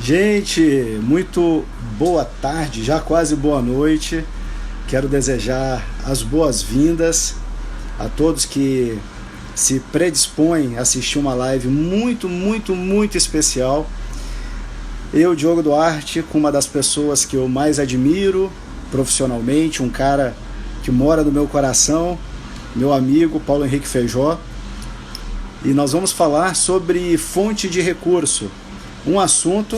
Gente, muito boa tarde, já quase boa noite. Quero desejar as boas-vindas a todos que se predispõem a assistir uma live muito especial. Eu, Diogo Duarte, com uma das pessoas que eu mais admiro profissionalmente, um cara que mora no meu coração, meu amigo Paulo Henrique Feijó. E nós vamos falar sobre fonte de recurso, um assunto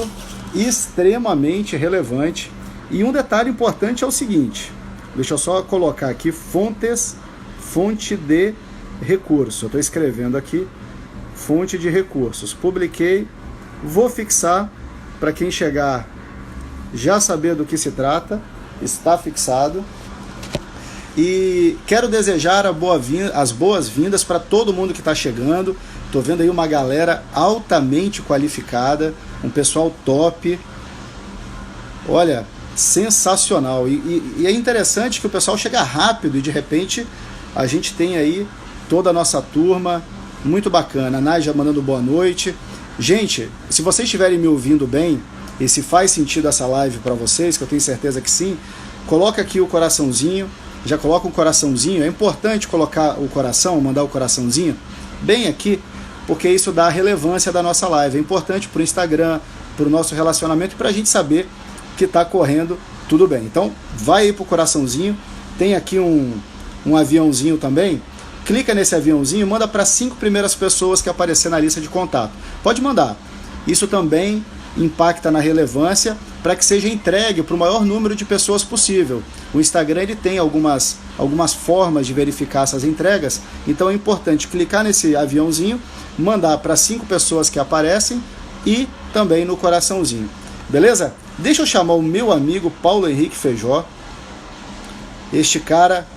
extremamente relevante. E um detalhe importante é o seguinte, deixa eu só colocar aqui fonte de recurso. Eu estou escrevendo aqui, fonte de recursos. Publiquei, vou fixar para quem chegar já saber do que se trata, está fixado. E quero desejar as boas-vindas para todo mundo que está chegando. Estou vendo aí uma galera altamente qualificada, um pessoal top. Olha, sensacional. E é interessante que o pessoal chega rápido e de repente a gente tem aí toda a nossa turma. Muito bacana. A Nádia mandando boa noite. Gente, se vocês estiverem me ouvindo bem e se faz sentido essa live para vocês, que eu tenho certeza que sim, coloca aqui o coraçãozinho. Já coloca um coraçãozinho, é importante colocar o coração, mandar o coraçãozinho bem aqui, porque isso dá a relevância da nossa live. É importante para o Instagram, para o nosso relacionamento e para a gente saber que está correndo tudo bem. Então, vai aí para o coraçãozinho, tem aqui um aviãozinho também, clica nesse aviãozinho e manda para 5 primeiras pessoas que aparecer na lista de contato. Pode mandar. Isso também impacta na relevância para que seja entregue para o maior número de pessoas possível. O Instagram ele tem algumas formas de verificar essas entregas, então é importante clicar nesse aviãozinho, mandar para 5 pessoas que aparecem e também no coraçãozinho. Beleza? Deixa eu chamar o meu amigo Paulo Henrique Feijó. Este cara,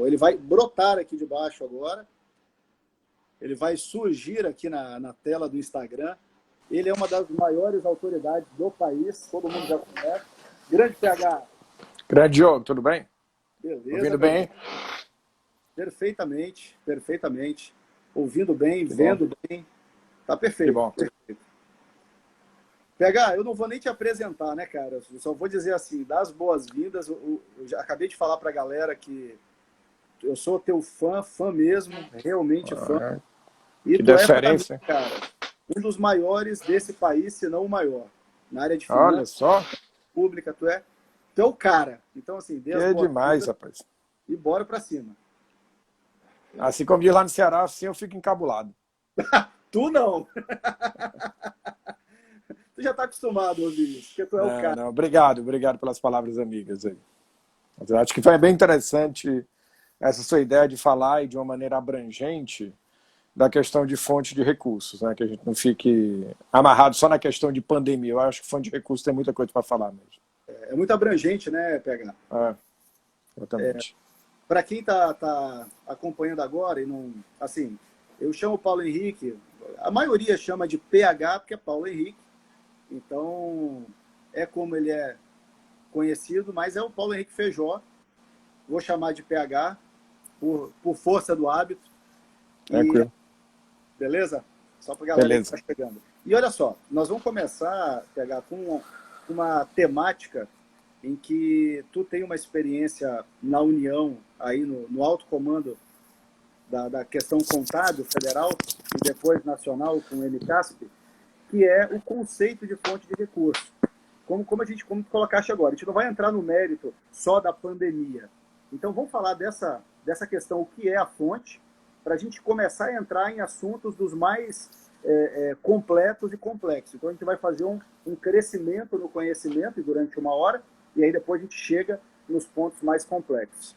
ele vai brotar aqui de baixo agora, ele vai surgir aqui na tela do Instagram. Ele é uma das maiores autoridades do país, todo mundo já conhece. Grande PH. Grande Diogo, tudo bem? Beleza. Ouvindo bem? Perfeitamente. Ouvindo bem, Que vendo bom. bem. Tá perfeito. Que bom. Perfeito. PH, eu não vou nem te apresentar, né, cara? Eu só vou dizer assim, dar as boas-vindas. Eu já acabei de falar pra galera que eu sou teu fã mesmo, realmente fã. E Que tu diferença. É, pra mim, cara, um dos maiores desse país, se não o maior. Na área de Olha finanças só. pública, tu é o cara. Então, assim, dê as Que boas demais, vindas rapaz. e bora pra cima. Assim como diz lá no Ceará, assim eu fico encabulado. Tu não! Tu já tá acostumado a ouvir isso, porque tu é o cara. Não, obrigado pelas palavras amigas aí. Mas eu acho que foi bem interessante essa sua ideia de falar e de uma maneira abrangente da questão de fonte de recursos, né? Que a gente não fique amarrado só na questão de pandemia. Eu acho que fonte de recursos tem muita coisa para falar mesmo. É muito abrangente, né, PH? Exatamente. Para quem tá acompanhando agora e não... Assim, eu chamo Paulo Henrique, a maioria chama de PH porque é Paulo Henrique, então é como ele é conhecido, mas é o Paulo Henrique Feijó. Vou chamar de PH por força do hábito. Tranquilo. Beleza? Só para a galera que está Beleza. chegando. E olha só, nós vamos começar, PH, com uma temática em que tu tem uma experiência na União, aí no alto comando da questão contábil federal e depois nacional com o MCASP, que é o conceito de fonte de recurso. Como tu colocaste agora, a gente não vai entrar no mérito só da pandemia. Então vamos falar dessa questão, o que é a fonte, para a gente começar a entrar em assuntos dos mais completos e complexos. Então a gente vai fazer um crescimento no conhecimento durante uma hora, e aí depois a gente chega nos pontos mais complexos.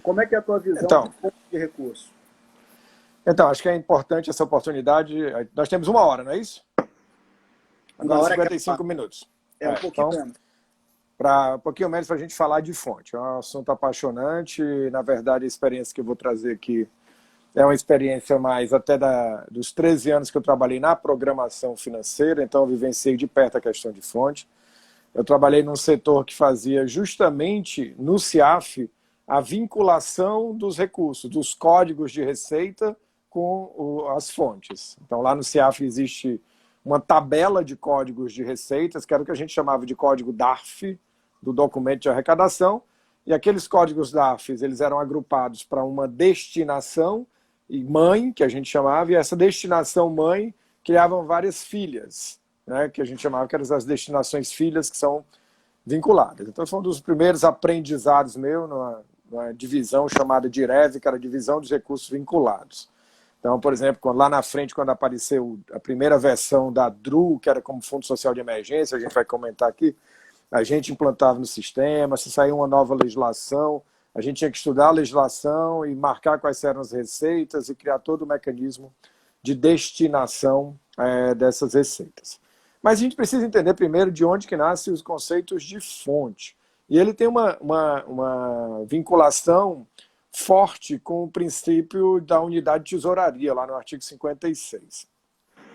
Como é que é a tua visão de fonte de recurso? Então, acho que é importante essa oportunidade. Nós temos 1 hora, não é isso? Agora 55 minutos. Um pouquinho menos. Um pouquinho menos para a gente falar de fonte. É um assunto apaixonante. Na verdade, a experiência que eu vou trazer aqui é uma experiência mais até dos 13 anos que eu trabalhei na programação financeira, então eu vivenciei de perto a questão de fonte. Eu trabalhei num setor que fazia justamente no CIAF a vinculação dos recursos, dos códigos de receita com as fontes. Então lá no CIAF existe uma tabela de códigos de receitas, que era o que a gente chamava de código DARF, do documento de arrecadação, e aqueles códigos DARFs, eles eram agrupados para uma destinação e mãe, que a gente chamava, e essa destinação mãe criavam várias filhas, né, que a gente chamava que eram as destinações filhas, que são vinculadas. Então, foi um dos primeiros aprendizados meus numa divisão chamada DIREV, que era a Divisão dos Recursos Vinculados. Então, por exemplo, lá na frente, quando apareceu a primeira versão da DRU, que era como Fundo Social de Emergência, a gente vai comentar aqui, a gente implantava no sistema, se saía uma nova legislação, a gente tinha que estudar a legislação e marcar quais eram as receitas e criar todo o mecanismo de destinação dessas receitas. Mas a gente precisa entender primeiro de onde que nascem os conceitos de fonte. E ele tem uma vinculação forte com o princípio da unidade de tesouraria, lá no artigo 56.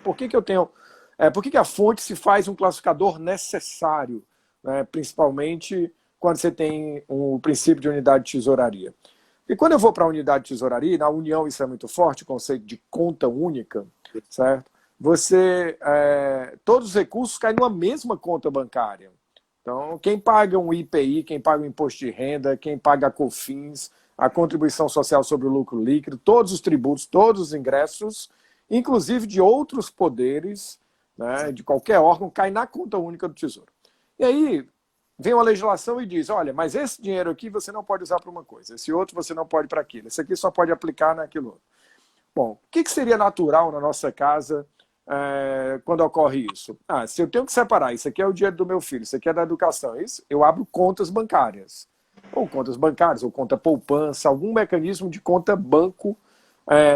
Por que que a fonte se faz um classificador necessário, né, principalmente quando você tem o princípio de unidade de tesouraria? E quando eu vou para a unidade de tesouraria, na União isso é muito forte, o conceito de conta única, certo? Todos os recursos caem numa mesma conta bancária. Então, quem paga um IPI, quem paga o imposto de renda, quem paga a COFINS, a contribuição social sobre o lucro líquido, todos os tributos, todos os ingressos, inclusive de outros poderes, né, de qualquer órgão, cai na conta única do Tesouro. E aí vem uma legislação e diz, olha, mas esse dinheiro aqui você não pode usar para uma coisa, esse outro você não pode para aquilo, esse aqui só pode aplicar naquilo outro. Bom, o que seria natural na nossa casa quando ocorre isso? Se eu tenho que separar, isso aqui é o dinheiro do meu filho, isso aqui é da educação, isso, eu abro contas bancárias. Ou contas bancárias, ou conta poupança, algum mecanismo de conta banco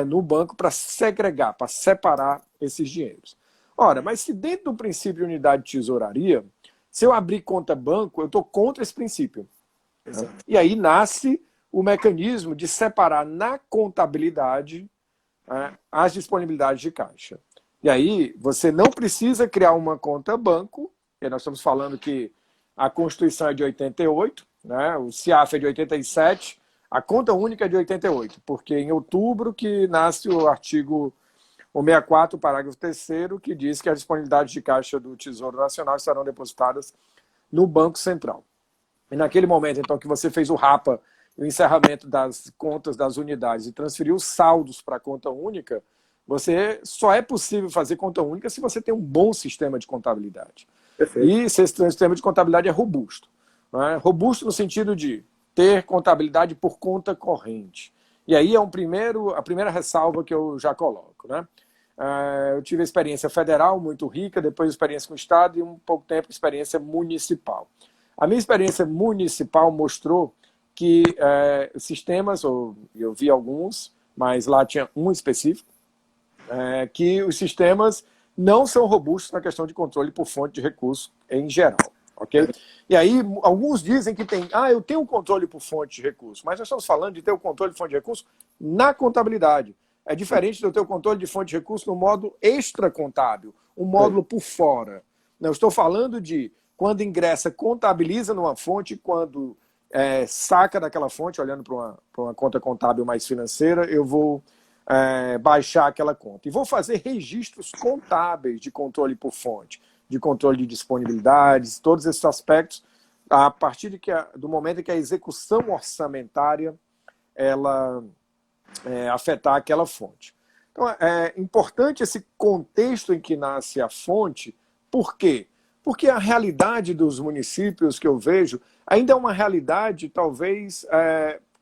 no banco para segregar, para separar esses dinheiros. Ora, mas se dentro do princípio de unidade de tesouraria, se eu abrir conta banco, eu estou contra esse princípio. Exato. E aí nasce o mecanismo de separar na contabilidade as disponibilidades de caixa. E aí você não precisa criar uma conta banco, e nós estamos falando que a Constituição é de 88, né, o CIAF é de 87, a conta única é de 88, porque em outubro que nasce o artigo 64, parágrafo 3º, que diz que as disponibilidades de caixa do Tesouro Nacional estarão depositadas no Banco Central. E naquele momento, então, que você fez o RAPA, o encerramento das contas das unidades e transferiu os saldos para a conta única, você só é possível fazer conta única se você tem um bom sistema de contabilidade. Perfeito. E se esse sistema de contabilidade é robusto. Né? Robusto no sentido de ter contabilidade por conta corrente. E aí é a primeira ressalva que eu já coloco. Né? Eu tive experiência federal muito rica, depois experiência com o Estado e um pouco tempo experiência municipal. A minha experiência municipal mostrou que sistemas, eu vi alguns, mas lá tinha um específico, que os sistemas não são robustos na questão de controle por fonte de recurso em geral. Okay? E aí, alguns dizem que eu tenho um controle por fonte de recurso, mas nós estamos falando de ter o controle de fonte de recurso na contabilidade. É diferente de eu ter o controle de fonte de recurso no modo extracontábil, um módulo por fora. Não, eu estou falando de quando ingressa, contabiliza numa fonte, quando saca daquela fonte, olhando para uma conta contábil mais financeira, eu vou baixar aquela conta. E vou fazer registros contábeis de controle por fonte, de controle de disponibilidades, todos esses aspectos, a partir do momento em que a execução orçamentária ela afetar aquela fonte. Então, é importante esse contexto em que nasce a fonte. Por quê? Porque a realidade dos municípios que eu vejo ainda é uma realidade, talvez,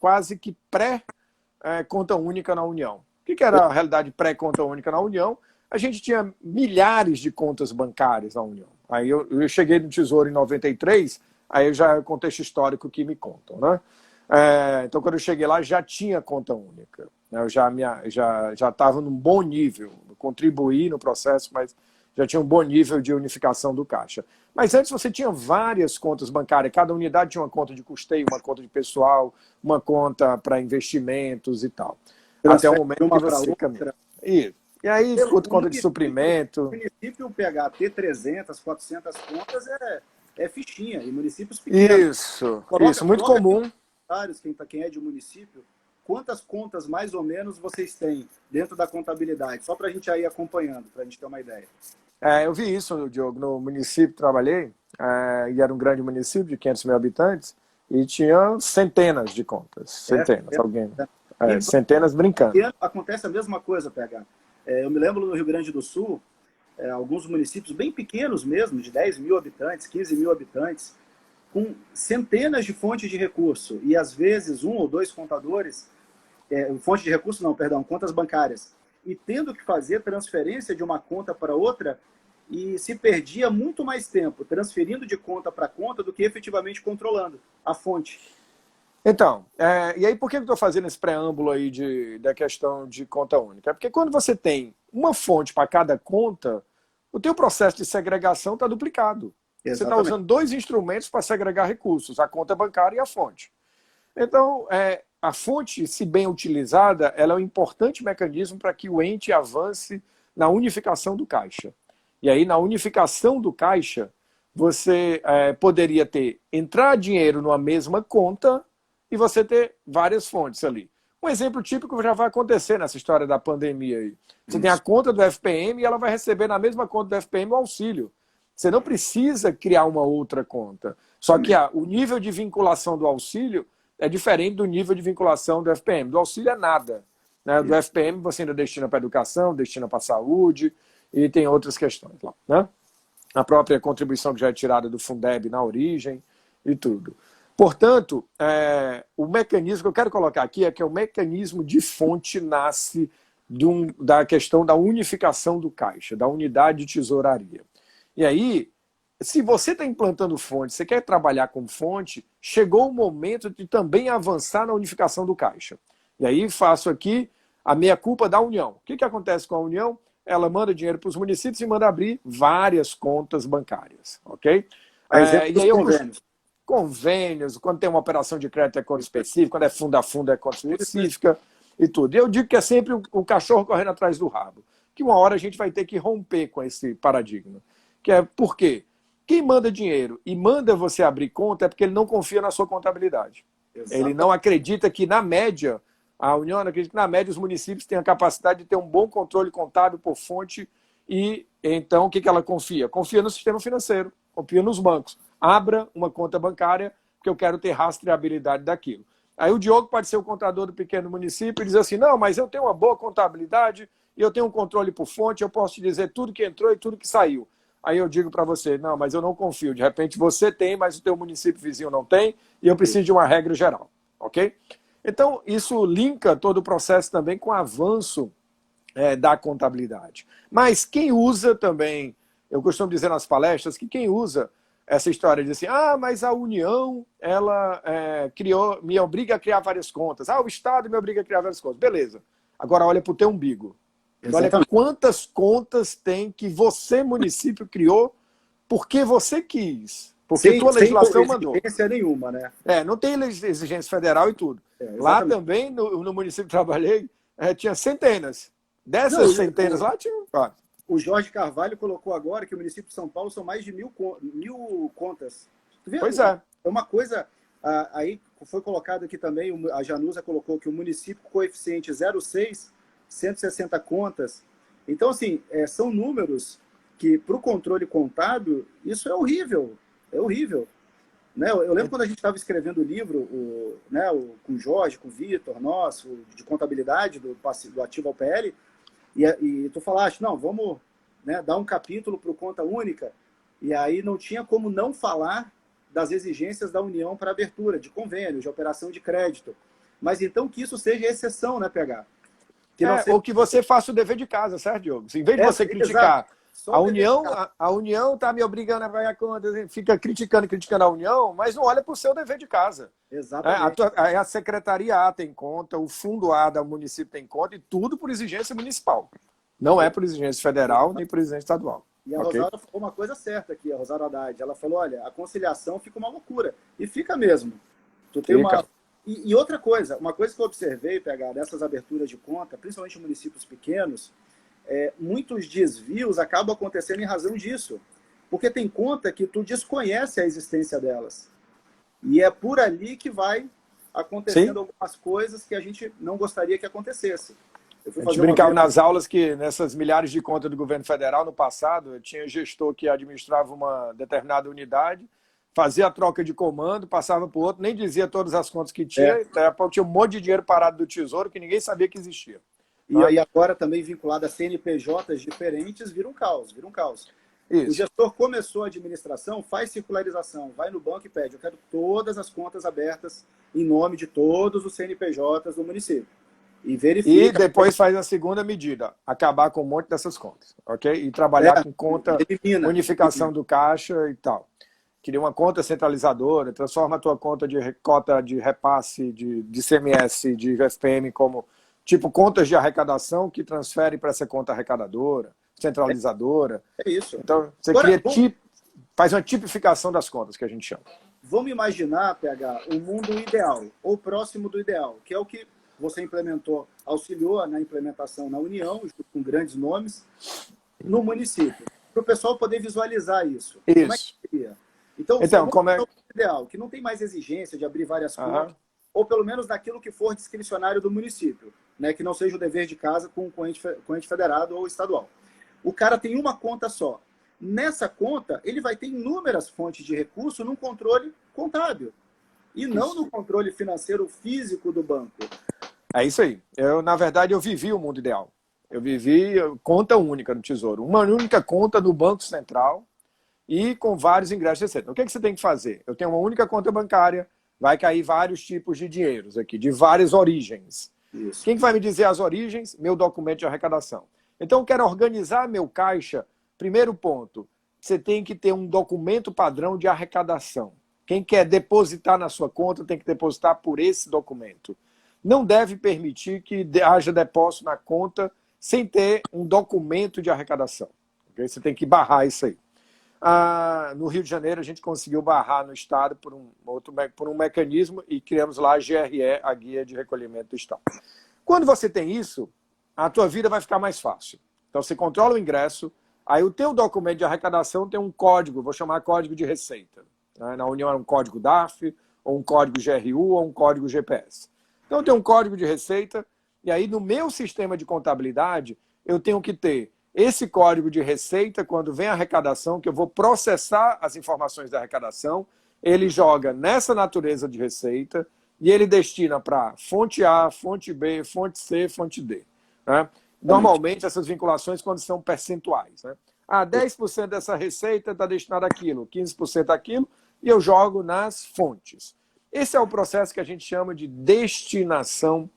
quase que pré-conta única na União. O que era a realidade pré-conta única na União? A gente tinha milhares de contas bancárias na União. Aí eu cheguei no Tesouro em 93, aí já é o contexto histórico que me contam. Né? Então, quando eu cheguei lá, já tinha conta única. Né? Eu já estava num bom nível. Eu contribuí no processo, mas já tinha um bom nível de unificação do caixa. Mas antes você tinha várias contas bancárias, cada unidade tinha uma conta de custeio, uma conta de pessoal, uma conta para investimentos e tal. Até o momento que você caminha. Isso. E aí, conta de suprimento. No município, o PHT, 300, 400 contas é fichinha. E municípios pequenos. Isso, muito comum. Quem é de município, quantas contas mais ou menos vocês têm dentro da contabilidade? Só para a gente ir acompanhando, para a gente ter uma ideia. Eu vi isso, Diogo, no município que trabalhei, e era um grande município de 500 mil habitantes, e tinha centenas de contas, centenas, centenas brincando. Acontece a mesma coisa, PH. Eu me lembro no Rio Grande do Sul, alguns municípios bem pequenos mesmo, de 10 mil habitantes, 15 mil habitantes, com centenas de fontes de recurso, e às vezes um ou dois contadores, fonte de recurso não, perdão, contas bancárias, e tendo que fazer transferência de uma conta para outra, e se perdia muito mais tempo transferindo de conta para conta do que efetivamente controlando a fonte. Então, e aí por que eu estou fazendo esse preâmbulo aí da questão de conta única? Porque quando você tem uma fonte para cada conta, o teu processo de segregação está duplicado. Exatamente. Você está usando dois instrumentos para segregar recursos, a conta bancária e a fonte. Então, a fonte, se bem utilizada, ela é um importante mecanismo para que o ente avance na unificação do caixa. E aí, na unificação do caixa, você poderia entrar dinheiro numa mesma conta e você ter várias fontes ali. Um exemplo típico já vai acontecer nessa história da pandemia aí. Você tem a conta do FPM e ela vai receber na mesma conta do FPM o auxílio. Você não precisa criar uma outra conta. Só que o nível de vinculação do auxílio é diferente do nível de vinculação do FPM. Do auxílio é nada. Né? Do FPM você ainda destina para a educação, destina para a saúde e tem outras questões lá. Né? A própria contribuição que já é tirada do Fundeb na origem e tudo. Portanto, o mecanismo que eu quero colocar aqui é que o mecanismo de fonte nasce da questão da unificação do caixa, da unidade de tesouraria. E aí, se você está implantando fonte, você quer trabalhar com fonte, chegou o momento de também avançar na unificação do caixa. E aí faço aqui a meia-culpa da União. O que acontece com a União? Ela manda dinheiro para os municípios e manda abrir várias contas bancárias. Ok? E aí convênios, quando tem uma operação de crédito é conta específica, quando é fundo a fundo é conta específica e tudo. E eu digo que é sempre o cachorro correndo atrás do rabo. Que uma hora a gente vai ter que romper com esse paradigma. Que é por quê? Quem manda dinheiro e manda você abrir conta é porque ele não confia na sua contabilidade. Exatamente. Ele não acredita que, na média, a União não acredita que, na média, os municípios têm a capacidade de ter um bom controle contábil por fonte e, então, o que ela confia? Confia no sistema financeiro, confia nos bancos. Abra uma conta bancária, porque eu quero ter rastreabilidade daquilo. Aí o Diogo pode ser o contador do pequeno município e dizer assim, não, mas eu tenho uma boa contabilidade e eu tenho um controle por fonte, eu posso te dizer tudo que entrou e tudo que saiu. Aí eu digo para você, não, mas eu não confio. De repente você tem, mas o teu município vizinho não tem, e eu preciso de uma regra geral, ok? Então, isso linka todo o processo também com o avanço da contabilidade. Mas quem usa também, eu costumo dizer nas palestras, que quem usa essa história de assim, mas a União, ela me obriga a criar várias contas. O Estado me obriga a criar várias contas. Beleza. Agora olha para o teu umbigo. Exatamente. Olha quantas contas tem que você, município, criou porque você quis. Porque tua legislação mandou. Sem exigência nenhuma, né? Não tem exigência federal e tudo. Lá também, no município que trabalhei, tinha centenas. Dessas centenas lá tinha... O Jorge Carvalho colocou agora que o município de São Paulo são mais de 1000 contas. Tu vê? Pois é. É uma coisa... Aí foi colocado aqui também, a Janusa colocou que o município com coeficiente 0,6, 160 contas. Então, assim, são números que, para o controle contábil, isso é horrível. É horrível. Né? Eu lembro quando a gente estava escrevendo o livro, com o Jorge, com o Vitor, nosso, de contabilidade, do ativo ao PL, e tu falaste, não, vamos dar um capítulo para o Conta Única, e aí não tinha como não falar das exigências da União para abertura de convênio, de operação de crédito. Mas então que isso seja exceção, né, PH? Ou que você faça o dever de casa, certo, Diogo? Em vez de você criticar a União está me obrigando a pagar contas, fica criticando a União, mas não olha para o seu dever de casa. Exatamente. A Secretaria A tem conta, o Fundo A do município tem conta, e tudo por exigência municipal. Não é por exigência federal, nem por exigência estadual. E a Rosário falou uma coisa certa aqui, a Rosário Haddad. Ela falou, olha, a conciliação fica uma loucura. E fica mesmo. Tu tem uma... E outra coisa, uma coisa que eu observei, PH, dessas aberturas de conta, principalmente em municípios pequenos, muitos desvios acabam acontecendo em razão disso. Porque tem conta que tu desconhece a existência delas. E é por ali que vai acontecendo algumas coisas que a gente não gostaria que acontecesse. Eu fui A gente fazer uma brincava vez. nas aulas que nessas milhares de contas do governo federal, no passado, tinha gestor que administrava uma determinada unidade, fazia a troca de comando, passava para o outro, nem dizia todas as contas que tinha, tinha um monte de dinheiro parado do Tesouro que ninguém sabia que existia. E aí agora também vinculado a CNPJs diferentes, vira um caos, vira um caos. Isso. O gestor começou a administração, faz circularização, vai no banco e pede, eu quero todas as contas abertas em nome de todos os CNPJs do município. E verifica. E depois faz a segunda medida, acabar com um monte dessas contas, ok? E trabalhar com conta, unificação do caixa e tal. Cria uma conta centralizadora, transforma a tua conta de cota de repasse, de CMS, de FPM como tipo contas de arrecadação que transfere para essa conta arrecadadora, centralizadora. É isso. Então, você Agora, faz uma tipificação das contas, que a gente chama. Vamos imaginar, PH, um mundo ideal, ou próximo do ideal, que é o que você implementou, auxiliou na implementação na União, junto com grandes nomes, no município. Para o pessoal poder visualizar isso. Isso. Como é que seria? Então como é o ideal? Que não tem mais exigência de abrir várias contas, ou pelo menos naquilo que for discricionário do município, né? Que não seja o dever de casa com o ente federado ou estadual. O cara tem uma conta só. Nessa conta, ele vai ter inúmeras fontes de recurso num controle contábil e não no controle financeiro físico do banco. É isso aí. Na verdade, eu vivi o mundo ideal. Eu vivi conta única no Tesouro. Uma única conta no Banco Central e com vários ingressos de receita. O que você tem que fazer? Eu tenho uma única conta bancária, vai cair vários tipos de dinheiros aqui, de várias origens. Isso. Quem vai me dizer as origens? Meu documento de arrecadação. Então, eu quero organizar meu caixa. Primeiro ponto, você tem que ter um documento padrão de arrecadação. Quem quer depositar na sua conta tem que depositar por esse documento. Não deve permitir que haja depósito na conta sem ter um documento de arrecadação. Okay? Você tem que barrar isso aí. No Rio de Janeiro, a gente conseguiu barrar no Estado por um mecanismo e criamos lá a GRE, a Guia de Recolhimento do Estado. Quando você tem isso, a tua vida vai ficar mais fácil. Então, você controla o ingresso, aí o teu documento de arrecadação tem um código, vou chamar código de receita. Na União é um código DARF, ou um código GRU, ou um código GPS. Então, tem um código de receita, e aí no meu sistema de contabilidade, eu tenho que ter esse código de receita, quando vem a arrecadação, que eu vou processar as informações da arrecadação, ele joga nessa natureza de receita, e ele destina para fonte A, fonte B, fonte C, fonte D. Né? Normalmente, essas vinculações, quando são percentuais. Né? 10% dessa receita está destinada àquilo, 15% àquilo, e eu jogo nas fontes. Esse é o processo que a gente chama de destinação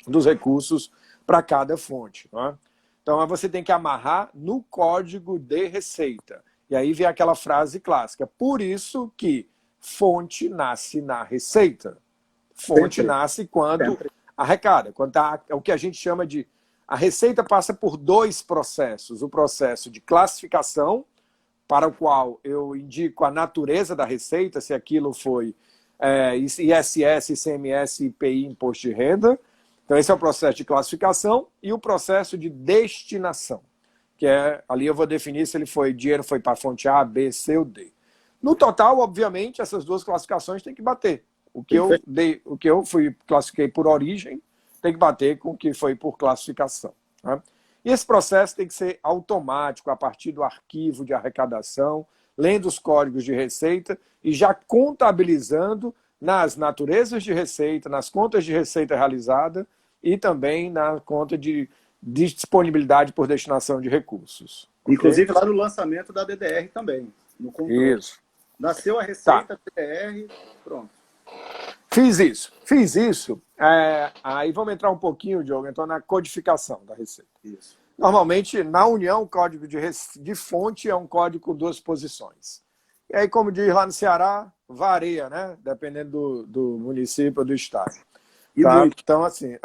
dos recursos para cada fonte. Né? Então, você tem que amarrar no código de receita. E aí vem aquela frase clássica. Por isso que fonte nasce na receita. Fonte nasce quando arrecada. Quando é o que a gente chama de... A receita passa por dois processos. O processo de classificação, para o qual eu indico a natureza da receita, se aquilo foi ISS, ICMS, IPI, Imposto de Renda. Então, esse é o processo de classificação e o processo de destinação, que ali eu vou definir se dinheiro foi para a fonte A, B, C ou D. No total, obviamente, essas duas classificações têm que bater. O que eu classifiquei por origem tem que bater com o que foi por classificação. Né? E esse processo tem que ser automático, a partir do arquivo de arrecadação, lendo os códigos de receita e já contabilizando nas naturezas de receita, nas contas de receita realizada e também na conta de disponibilidade por destinação de recursos. Inclusive lá no lançamento da DDR também. No controle. Isso. Nasceu a receita, DDR, pronto. Fiz isso. Aí vamos entrar um pouquinho, Diogo, então na codificação da receita. Isso. Normalmente, na União, o código de fonte é um código com duas posições. E aí, como diz lá no Ceará, varia, né? Dependendo do município ou do estado. Tá? Então, assim,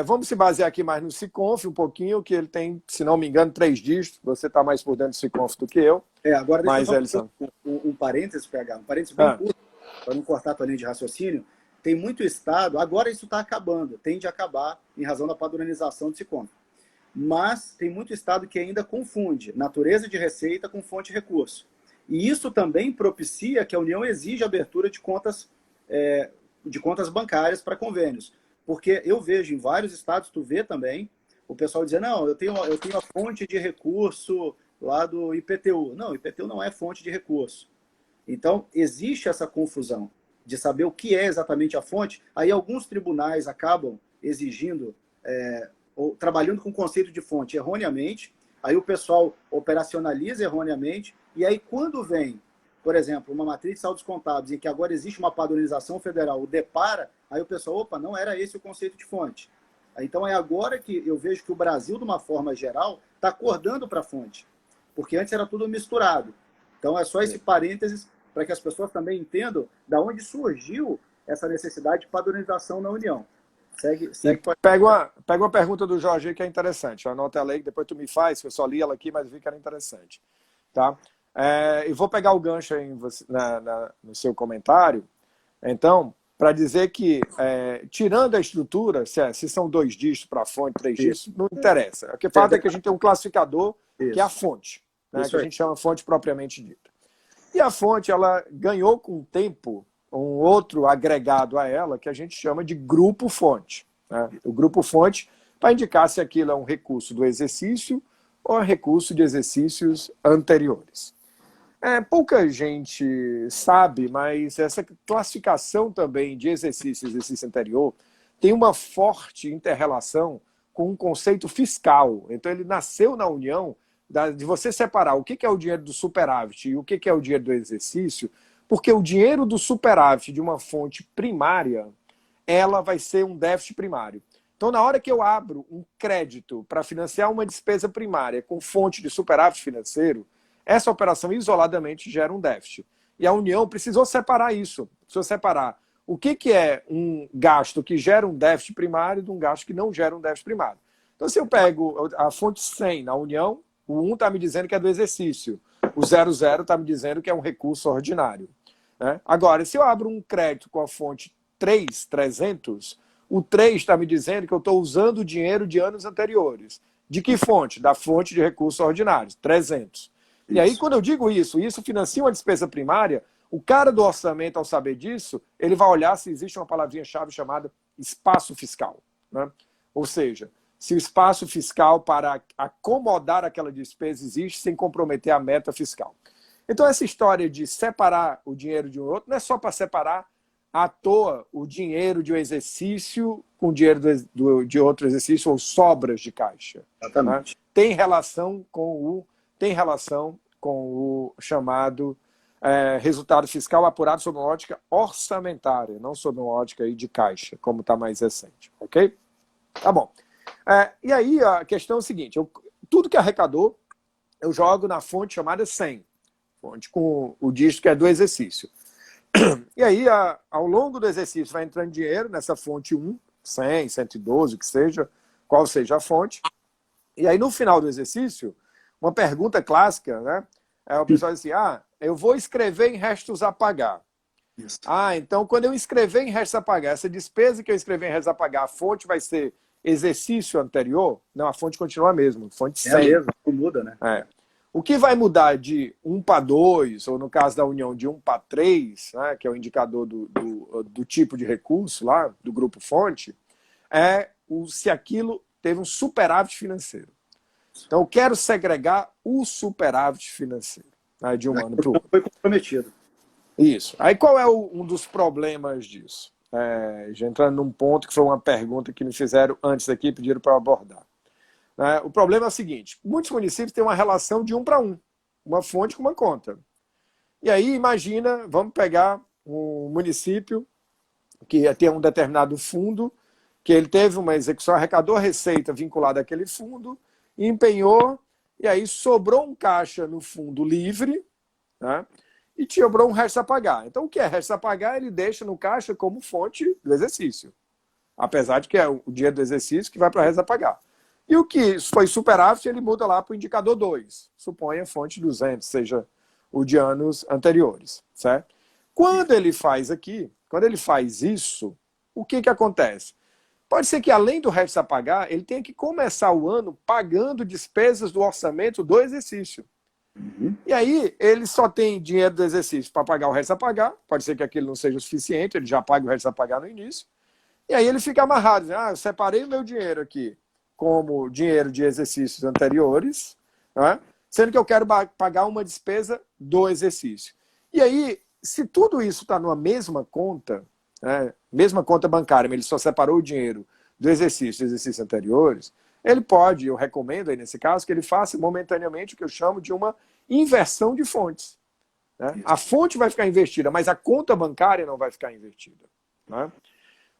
vamos se basear aqui mais no SICONF um pouquinho, que ele tem, se não me engano, 3 dígitos. Você está mais por dentro do SICONF do que eu. Agora deixa eu só um parênteses, PH, um parênteses bem curto, para não cortar a tua linha de raciocínio. Tem muito estado, agora isso está acabando, tende a acabar em razão da padronização do SICONF. Mas tem muito estado que ainda confunde natureza de receita com fonte de recurso. E isso também propicia que a União exija a abertura de contas bancárias para convênios. Porque eu vejo em vários estados, tu vê também, o pessoal dizendo, não, eu tenho a fonte de recurso lá do IPTU. Não, IPTU não é fonte de recurso. Então, existe essa confusão de saber o que é exatamente a fonte. Aí alguns tribunais acabam exigindo, ou trabalhando com o conceito de fonte erroneamente, aí o pessoal operacionaliza erroneamente, e aí quando vem, por exemplo, uma matriz de saldos contábeis em que agora existe uma padronização federal, o depara, aí o pessoal, opa, não era esse o conceito de fonte. Então é agora que eu vejo que o Brasil, de uma forma geral, está acordando para a fonte, porque antes era tudo misturado. Então é só esse parênteses para que as pessoas também entendam de onde surgiu essa necessidade de padronização na União. Segue. Pega uma pergunta do Jorge que é interessante. Anota ela aí, que depois tu me faz, que eu só li ela aqui, mas vi que era interessante. Tá? E vou pegar o gancho aí no seu comentário, então, para dizer que, tirando a estrutura, se são 2 dígitos para a fonte, 3 dígitos, não interessa. O que falta é que a gente tem um classificador, que é a fonte, né, que a gente chama fonte propriamente dita. E a fonte, ela ganhou com o tempo um outro agregado a ela, que a gente chama de grupo fonte. Né? O grupo fonte, para indicar se aquilo é um recurso do exercício ou é recurso de exercícios anteriores. Pouca gente sabe, mas essa classificação também de exercício e exercício anterior tem uma forte inter-relação com um conceito fiscal. Então ele nasceu na União de você separar o que é o dinheiro do superávit e o que é o dinheiro do exercício, porque o dinheiro do superávit de uma fonte primária, ela vai ser um déficit primário. Então, na hora que eu abro um crédito para financiar uma despesa primária com fonte de superávit financeiro, essa operação isoladamente gera um déficit. E a União precisou separar isso. Precisou separar o que é um gasto que gera um déficit primário de um gasto que não gera um déficit primário. Então, se eu pego a fonte 100 na União, o 1 está me dizendo que é do exercício. O 00 está me dizendo que é um recurso ordinário. Né? Agora, se eu abro um crédito com a fonte 300, o 3 está me dizendo que eu estou usando o dinheiro de anos anteriores. De que fonte? Da fonte de recursos ordinários, 300. E aí, quando eu digo isso financia uma despesa primária, o cara do orçamento, ao saber disso, ele vai olhar se existe uma palavrinha-chave chamada espaço fiscal. Né? Ou seja, se o espaço fiscal para acomodar aquela despesa existe sem comprometer a meta fiscal. Então, essa história de separar o dinheiro de um outro não é só para separar à toa o dinheiro de um exercício com o dinheiro de outro exercício ou sobras de caixa. Exatamente. Né? Tem relação com o chamado resultado fiscal apurado sob uma ótica orçamentária, não sob uma ótica aí de caixa, como está mais recente. Ok? Tá bom. E aí a questão é o seguinte, tudo que arrecadou, eu jogo na fonte chamada 100, fonte com o dígito que é do exercício. E aí, ao longo do exercício, vai entrando dinheiro nessa fonte 1, 100, 112, o que seja, qual seja a fonte. E aí, no final do exercício, uma pergunta clássica, né? O pessoal diz assim, eu vou escrever em restos a pagar. Isso. Então, quando eu escrever em restos a pagar, essa despesa que eu escrever em restos a pagar, a fonte vai ser exercício anterior? Não, a fonte continua a mesma, fonte 100. Mesmo, não muda, né? O que vai mudar de 1 para 2, ou no caso da União, de 1 para 3, né, que é o indicador do tipo de recurso lá, do grupo fonte, se aquilo teve um superávit financeiro. Então, eu quero segregar o superávit financeiro, né, de um ano para o outro. Foi comprometido. Isso. Aí qual é um dos problemas disso? Já entrando num ponto que foi uma pergunta que me fizeram antes aqui e pediram para eu abordar. O problema é o seguinte, muitos municípios têm uma relação de 1 para 1, uma fonte com uma conta. E aí, imagina, vamos pegar um município que tem um determinado fundo, que ele teve uma execução, arrecadou receita vinculada àquele fundo, empenhou, e aí sobrou um caixa no fundo livre, né, e sobrou um resto a pagar. Então, o que é resto a pagar, ele deixa no caixa como fonte do exercício. Apesar de que é o dinheiro do exercício que vai para resto a pagar. E o que foi superávit, ele muda lá para o indicador 2. Suponha fonte 200, seja o de anos anteriores. Certo? Quando ele faz isso, o que acontece? Pode ser que, além do resto a pagar, ele tenha que começar o ano pagando despesas do orçamento do exercício. Uhum. E aí, ele só tem dinheiro do exercício para pagar o resto a pagar. Pode ser que aquilo não seja o suficiente, ele já paga o resto a pagar no início. E aí ele fica amarrado, dizendo, eu separei o meu dinheiro aqui como dinheiro de exercícios anteriores, né? Sendo que eu quero pagar uma despesa do exercício. E aí, se tudo isso está numa mesma conta, né, mesma conta bancária, mas ele só separou o dinheiro do exercício dos exercícios anteriores, ele pode, eu recomendo aí nesse caso, que ele faça momentaneamente o que eu chamo de uma inversão de fontes. Né? A fonte vai ficar invertida, mas a conta bancária não vai ficar invertida. Né?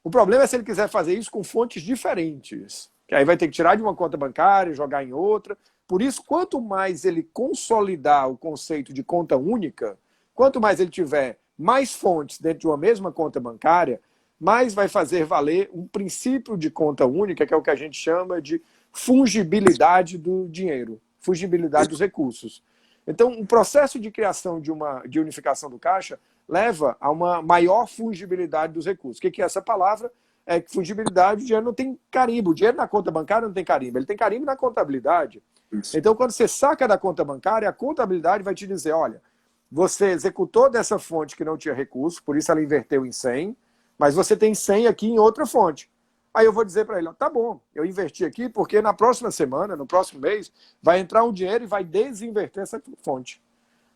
O problema é se ele quiser fazer isso com fontes diferentes, que aí vai ter que tirar de uma conta bancária e jogar em outra. Por isso, quanto mais ele consolidar o conceito de conta única, quanto mais ele tiver mais fontes dentro de uma mesma conta bancária, mais vai fazer valer um princípio de conta única, que é o que a gente chama de fungibilidade do dinheiro, fungibilidade dos recursos. Então, um processo de criação de unificação do caixa leva a uma maior fungibilidade dos recursos. O que é essa palavra? É que fungibilidade, o dinheiro não tem carimbo. O dinheiro na conta bancária não tem carimbo, ele tem carimbo na contabilidade. Isso. Então, quando você saca da conta bancária, a contabilidade vai te dizer, olha, você executou dessa fonte que não tinha recurso, por isso ela inverteu em 100, mas você tem 100 aqui em outra fonte. Aí eu vou dizer para ele, tá bom, eu inverti aqui porque na próxima semana, no próximo mês, vai entrar um dinheiro e vai desinverter essa fonte.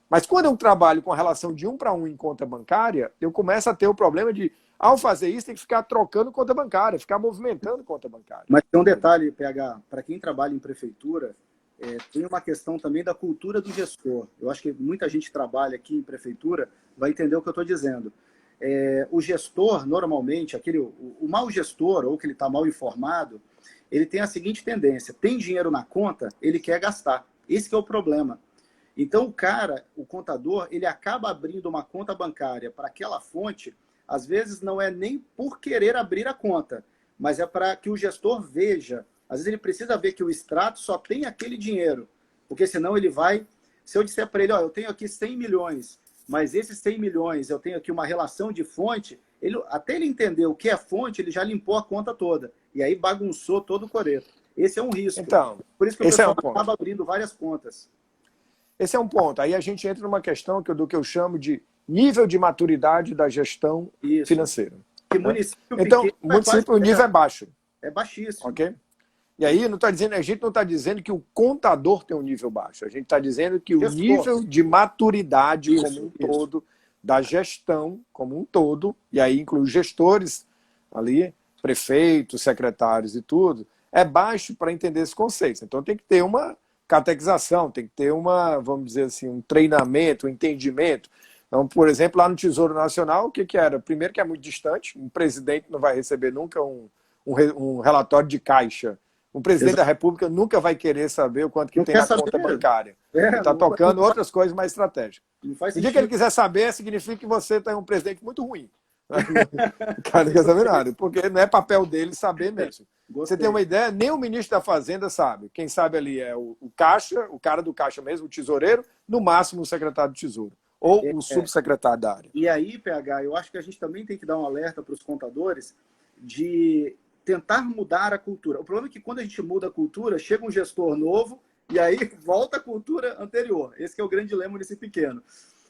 Mas quando eu trabalho com a relação de 1 para 1 em conta bancária, eu começo a ter o problema de, ao fazer isso, tem que ficar trocando conta bancária, ficar movimentando conta bancária. Mas tem um detalhe, PH, para quem trabalha em prefeitura, tem uma questão também da cultura do gestor. Eu acho que muita gente trabalha aqui em prefeitura vai entender o que eu estou dizendo. O gestor, normalmente, o mau gestor, ou que ele está mal informado, ele tem a seguinte tendência, tem dinheiro na conta, ele quer gastar. Esse que é o problema. Então, o contador, ele acaba abrindo uma conta bancária para aquela fonte, às vezes não é nem por querer abrir a conta, mas é para que o gestor veja. Às vezes ele precisa ver que o extrato só tem aquele dinheiro, porque senão ele vai... Se eu disser para ele, eu tenho aqui 100 milhões, mas esses 100 milhões eu tenho aqui uma relação de fonte, até ele entender o que é fonte, ele já limpou a conta toda. E aí bagunçou todo o coreto. Esse é um risco. Então, por isso que o pessoal acaba abrindo várias contas. Esse é um ponto. Aí a gente entra numa questão do que eu chamo de nível de maturidade da gestão financeira. Que município então, o nível é baixo. É baixíssimo. Ok? E aí a gente não está dizendo que o contador tem um nível baixo. A gente está dizendo que o nível de maturidade como um todo, da gestão como um todo, e aí inclui os gestores ali, prefeitos, secretários e tudo, é baixo para entender esse conceito. Então tem que ter uma catequização, tem que ter vamos dizer assim, um treinamento, um entendimento. Então, por exemplo, lá no Tesouro Nacional, o que era? Primeiro que é muito distante, um presidente não vai receber nunca um relatório de caixa. Um presidente da República nunca vai querer saber o quanto que tem na conta bancária. Está tocando outras coisas mais estratégicas. O dia que ele quiser saber, significa que você tem um presidente muito ruim. O cara não quer saber nada, porque não é papel dele saber mesmo. Você tem uma ideia? Nem o ministro da Fazenda sabe. Quem sabe ali é o caixa, o cara do caixa mesmo, o tesoureiro, no máximo o secretário do Tesouro. Ou o subsecretário da área. E aí, PH, eu acho que a gente também tem que dar um alerta para os contadores de tentar mudar a cultura. O problema é que quando a gente muda a cultura, chega um gestor novo e aí volta a cultura anterior. Esse que é o grande dilema nesse pequeno.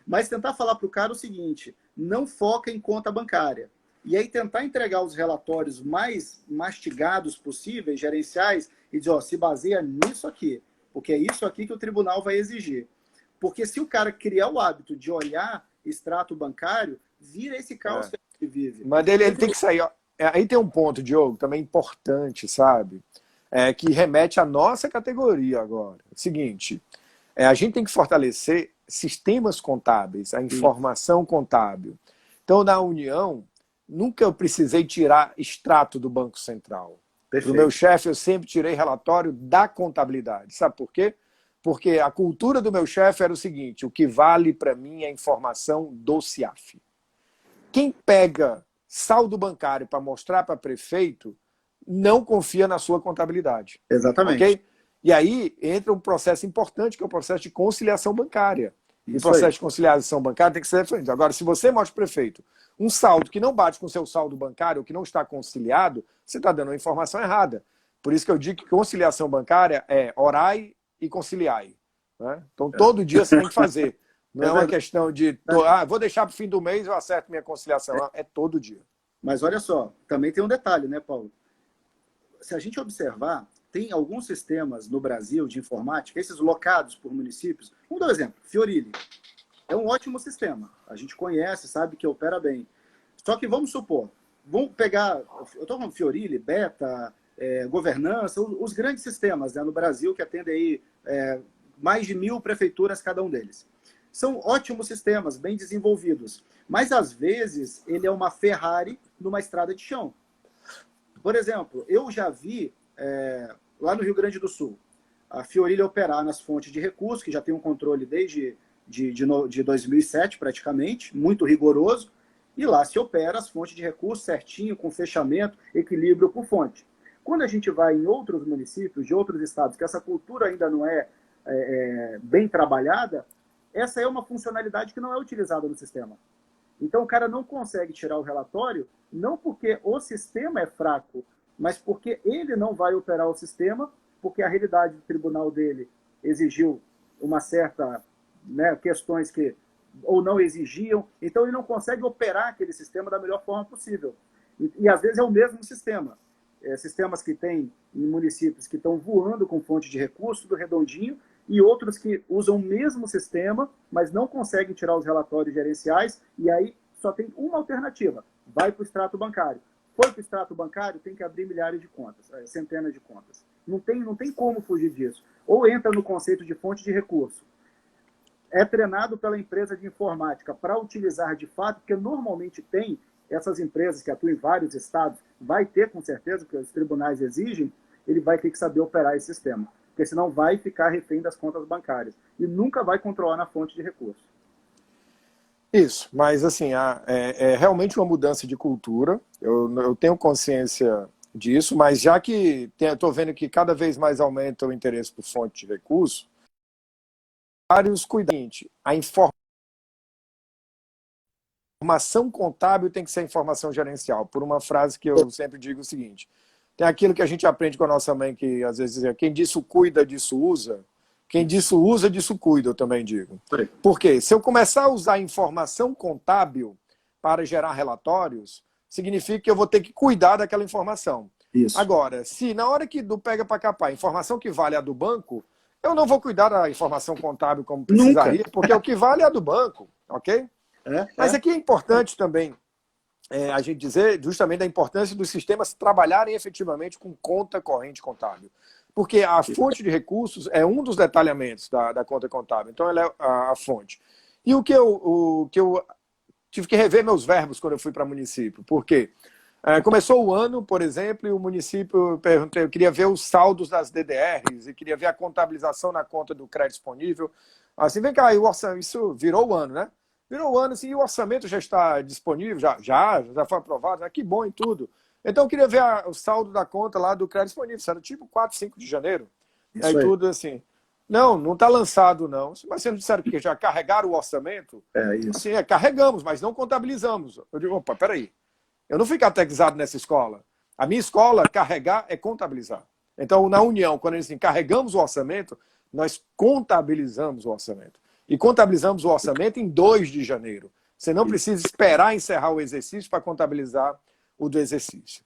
Mas tentar falar para o cara o seguinte, não foca em conta bancária. E aí tentar entregar os relatórios mais mastigados possíveis, gerenciais, e dizer, se baseia nisso aqui, porque é isso aqui que o tribunal vai exigir. Porque se o cara criar o hábito de olhar extrato bancário, vira esse caos que a gente vive. Mas ele tem que sair... Aí tem um ponto, Diogo, também importante, sabe? Que remete à nossa categoria agora. É o seguinte, a gente tem que fortalecer sistemas contábeis, a informação contábil. Então, na União, nunca eu precisei tirar extrato do Banco Central. Do meu chefe, eu sempre tirei relatório da contabilidade. Sabe por quê? Porque a cultura do meu chefe era o seguinte, o que vale para mim é a informação do CIAF. Quem pega saldo bancário para mostrar para prefeito, não confia na sua contabilidade. Exatamente. Okay? E aí entra um processo importante, que é o processo de conciliação bancária. E o processo de conciliação bancária tem que ser diferente. Agora, se você mostra para o prefeito um saldo que não bate com o seu saldo bancário, ou que não está conciliado, você está dando uma informação errada. Por isso que eu digo que conciliação bancária é orai e conciliai. Né? Então, todo dia você tem que fazer. Não é uma questão de, vou deixar para o fim do mês, eu acerto minha conciliação. É todo dia. Mas olha só, também tem um detalhe, né, Paulo? Se a gente observar, tem alguns sistemas no Brasil de informática, esses locados por municípios. Vamos dar um exemplo, Fiorilli. É um ótimo sistema. A gente conhece, sabe que opera bem. Só que vamos supor, vamos pegar, eu estou falando Fiorilli, Beta, governança, os grandes sistemas, né, no Brasil, que atendem aí mais de 1.000 prefeituras cada um deles. São ótimos sistemas, bem desenvolvidos. Mas, às vezes, ele é uma Ferrari numa estrada de chão. Por exemplo, eu já vi, lá no Rio Grande do Sul, a Fiorilli operar nas fontes de recursos, que já tem um controle desde de 2007, praticamente, muito rigoroso, e lá se opera as fontes de recursos certinho, com fechamento, equilíbrio por fonte. Quando a gente vai em outros municípios, de outros estados, que essa cultura ainda não é bem trabalhada, essa é uma funcionalidade que não é utilizada no sistema. Então o cara não consegue tirar o relatório, não porque o sistema é fraco, mas porque ele não vai operar o sistema, porque a realidade do tribunal dele exigiu uma certa, questões que ou não exigiam, então ele não consegue operar aquele sistema da melhor forma possível. E às vezes é o mesmo sistema. Sistemas que tem em municípios que estão voando com fonte de recurso do redondinho, e outros que usam o mesmo sistema, mas não conseguem tirar os relatórios gerenciais, e aí só tem uma alternativa, vai para o extrato bancário. Foi para o extrato bancário, tem que abrir milhares de contas, centenas de contas. Não tem como fugir disso. Ou entra no conceito de fonte de recurso. É treinado pela empresa de informática para utilizar de fato, porque normalmente tem essas empresas que atuam em vários estados, vai ter com certeza, porque os tribunais exigem, ele vai ter que saber operar esse sistema. Porque senão vai ficar refém das contas bancárias. E nunca vai controlar na fonte de recurso. Isso, mas assim, é realmente uma mudança de cultura. Eu tenho consciência disso, mas já que estou vendo que cada vez mais aumenta o interesse por fonte de recurso, vários cuidados. A informação contábil tem que ser informação gerencial, por uma frase que eu sempre digo o seguinte: tem aquilo que a gente aprende com a nossa mãe, que às vezes dizia, quem disso cuida, disso usa. Quem disso usa, disso cuida, eu também digo. Por quê? Se eu começar a usar informação contábil para gerar relatórios, significa que eu vou ter que cuidar daquela informação. Isso. Agora, se na hora que do pega para capar, a informação que vale é a do banco, eu não vou cuidar da informação contábil como precisaria, porque o que vale é a do banco, ok? Mas aqui é importante também a gente dizer justamente da importância dos sistemas trabalharem efetivamente com conta corrente contábil. Porque a fonte de recursos é um dos detalhamentos da conta contábil. Então, ela é a fonte. E o que eu tive que rever meus verbos quando eu fui para município. Por quê? Começou o ano, por exemplo, e o município perguntou, eu queria ver os saldos das DDRs, e queria ver a contabilização na conta do crédito disponível. Assim, vem cá, isso virou o ano, né? Virou o ano, assim, e o orçamento já está disponível? Já foi aprovado? Que bom em tudo. Então eu queria ver o saldo da conta lá do crédito disponível. Isso era tipo 4, 5 de janeiro. Aí tudo assim. Não está lançado, não. Mas vocês não disseram que já carregaram o orçamento? Isso. Assim, carregamos, mas não contabilizamos. Eu digo, opa, peraí. Eu não fui catequizado nessa escola. A minha escola, carregar é contabilizar. Então, na União, quando eles dizem carregamos o orçamento, nós contabilizamos o orçamento. E contabilizamos o orçamento em 2 de janeiro. Você não precisa esperar encerrar o exercício para contabilizar o do exercício.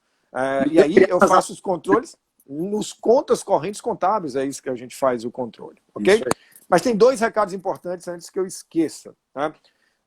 E aí eu faço os controles nos contas correntes contábeis, é isso que a gente faz o controle, ok? Mas tem 2 recados importantes antes que eu esqueça. Tá?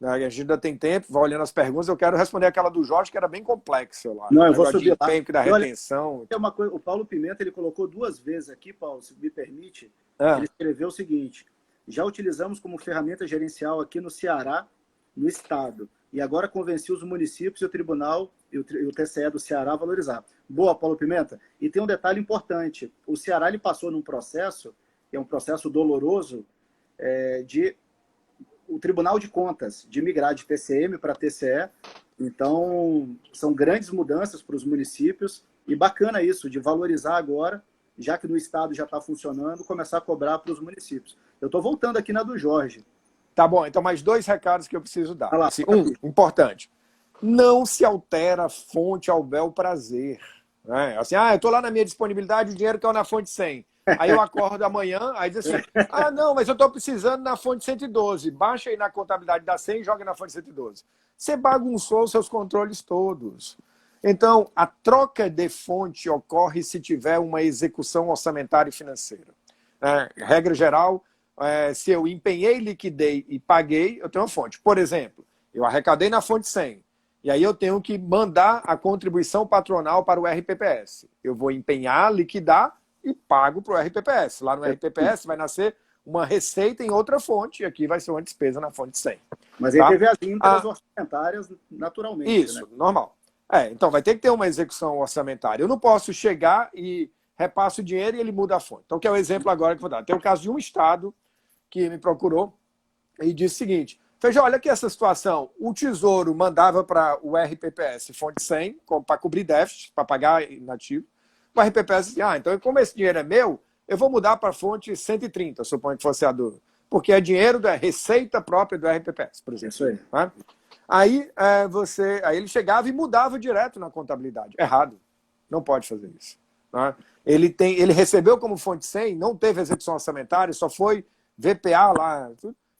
A gente ainda tem tempo, vai olhando as perguntas, eu quero responder aquela do Jorge, que era bem complexa lá. Não, eu vou subir lá. Tempo da retenção. Tem uma coisa, o Paulo Pimenta, ele colocou 2 vezes aqui, Paulo, se me permite, ele escreveu o seguinte: já utilizamos como ferramenta gerencial aqui no Ceará, no Estado, e agora convenci os municípios e o Tribunal e o TCE do Ceará a valorizar. Boa, Paulo Pimenta. E tem um detalhe importante. O Ceará ele passou num processo, que é um processo doloroso, de o Tribunal de Contas, de migrar de TCM para TCE. Então, são grandes mudanças para os municípios. E bacana isso, de valorizar agora, já que no Estado já está funcionando, começar a cobrar para os municípios. Eu estou voltando aqui na do Jorge. Tá bom, então mais 2 recados que eu preciso dar. Importante. Não se altera a fonte ao bel prazer. Né? Assim, eu estou lá na minha disponibilidade, o dinheiro está na fonte 100. Aí eu acordo amanhã, aí diz assim, não, mas eu estou precisando na fonte 112. Baixa aí na contabilidade da 100 e joga na fonte 112. Você bagunçou os seus controles todos. Então, a troca de fonte ocorre se tiver uma execução orçamentária e financeira. Regra geral, se eu empenhei, liquidei e paguei, eu tenho uma fonte. Por exemplo, eu arrecadei na fonte 100, e aí eu tenho que mandar a contribuição patronal para o RPPS. Eu vou empenhar, liquidar e pago para o RPPS. Lá no RPPS vai nascer uma receita em outra fonte, e aqui vai ser uma despesa na fonte 100. Mas aí teve as íntegras orçamentárias naturalmente. Isso, né? Normal. Então vai ter que ter uma execução orçamentária. Eu não posso chegar e repasso o dinheiro e ele muda a fonte. Então, que é o exemplo agora que eu vou dar. Tem o caso de um estado que me procurou e disse o seguinte: Feijão, olha aqui essa situação. O Tesouro mandava para o RPPS fonte 100 para cobrir déficit, para pagar inativo. O RPPS disse: então como esse dinheiro é meu, eu vou mudar para a fonte 130, suponho que fosse a dúvida. Porque é dinheiro da receita própria do RPPS, por exemplo. Isso aí. Né? Aí ele chegava e mudava direto na contabilidade. Errado. Não pode fazer isso. Né? Ele recebeu como fonte 100, não teve execução orçamentária, só foi VPA lá.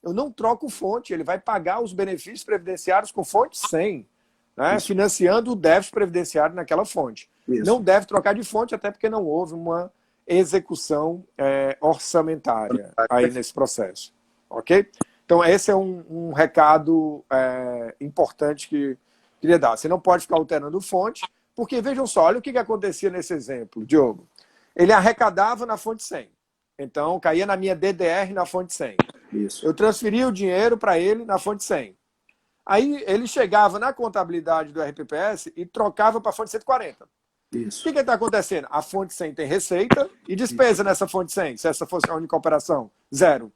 Eu não troco fonte, ele vai pagar os benefícios previdenciários com fonte 100, né? Financiando o déficit previdenciário naquela fonte. Isso. Não deve trocar de fonte, até porque não houve uma execução orçamentária aí nesse processo. Ok? Então, esse é um recado importante que queria dar. Você não pode ficar alterando fonte, porque, vejam só, olha o que acontecia nesse exemplo, Diogo. Ele arrecadava na fonte 100. Então, caía na minha DDR na fonte 100. Isso. Eu transferia o dinheiro para ele na fonte 100. Aí, ele chegava na contabilidade do RPPS e trocava para a fonte 140. Isso. O que está acontecendo? A fonte 100 tem receita e despesa nessa fonte 100, se essa fosse a única operação. Zero.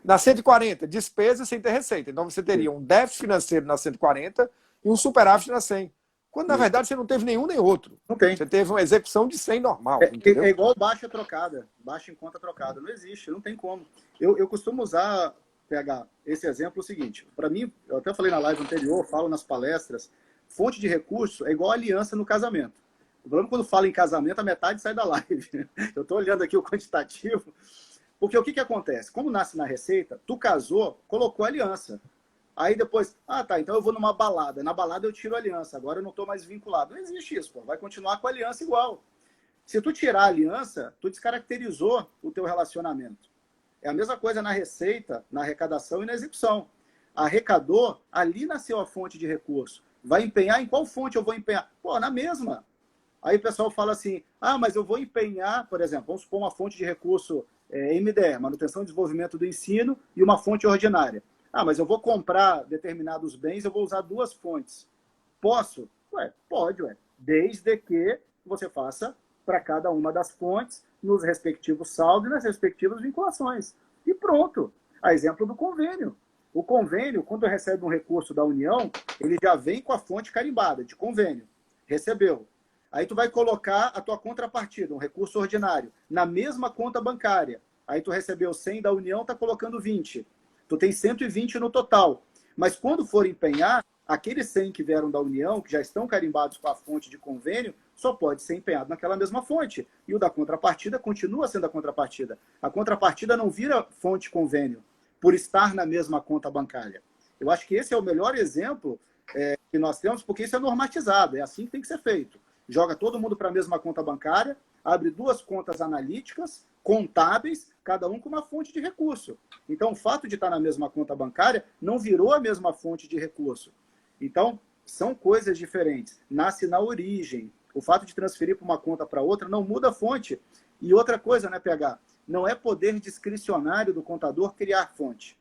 Na 140, despesa sem ter receita. Então você teria um déficit financeiro na 140 e um superávit na 100. Quando, na verdade, você não teve nenhum nem outro. Não tem. Você teve uma execução de 100 normal. É igual baixa trocada, baixa em conta trocada. Não existe, não tem como. Eu costumo usar, PH, esse exemplo seguinte. Para mim, eu até falei na live anterior, falo nas palestras, fonte de recurso é igual aliança no casamento. O problema é quando fala em casamento, a metade sai da live. Eu estou olhando aqui o quantitativo. Porque o que acontece? Como nasce na receita, tu casou, colocou aliança. Aí depois, então eu vou numa balada. Na balada eu tiro a aliança, agora eu não estou mais vinculado. Não existe isso, pô. Vai continuar com a aliança igual. Se tu tirar a aliança, tu descaracterizou o teu relacionamento. É a mesma coisa na receita, na arrecadação e na execução. Arrecadou, ali nasceu a fonte de recurso. Vai empenhar em qual fonte eu vou empenhar? Pô, na mesma. Aí o pessoal fala assim, mas eu vou empenhar, por exemplo, vamos supor uma fonte de recurso MDE, Manutenção e Desenvolvimento do Ensino, e uma fonte ordinária. Mas eu vou comprar determinados bens, eu vou usar duas fontes. Posso? Pode, desde que você faça para cada uma das fontes, nos respectivos saldos e nas respectivas vinculações. E pronto. A exemplo do convênio. O convênio, quando recebe um recurso da União, ele já vem com a fonte carimbada, de convênio. Recebeu. Aí tu vai colocar a tua contrapartida, um recurso ordinário, na mesma conta bancária. Aí tu recebeu 100 da União, tá colocando 20. Tu tem 120 no total. Mas quando for empenhar, aqueles 100 que vieram da União, que já estão carimbados com a fonte de convênio, só pode ser empenhado naquela mesma fonte. E o da contrapartida continua sendo a contrapartida. A contrapartida não vira fonte convênio, por estar na mesma conta bancária. Eu acho que esse é o melhor exemplo que nós temos, porque isso é normatizado, é assim que tem que ser feito. Joga todo mundo para a mesma conta bancária, abre duas contas analíticas, contábeis, cada um com uma fonte de recurso. Então, o fato de estar na mesma conta bancária não virou a mesma fonte de recurso. Então, são coisas diferentes. Nasce na origem. O fato de transferir para uma conta para outra não muda a fonte. E outra coisa, né, PH? Não é poder discricionário do contador criar fonte.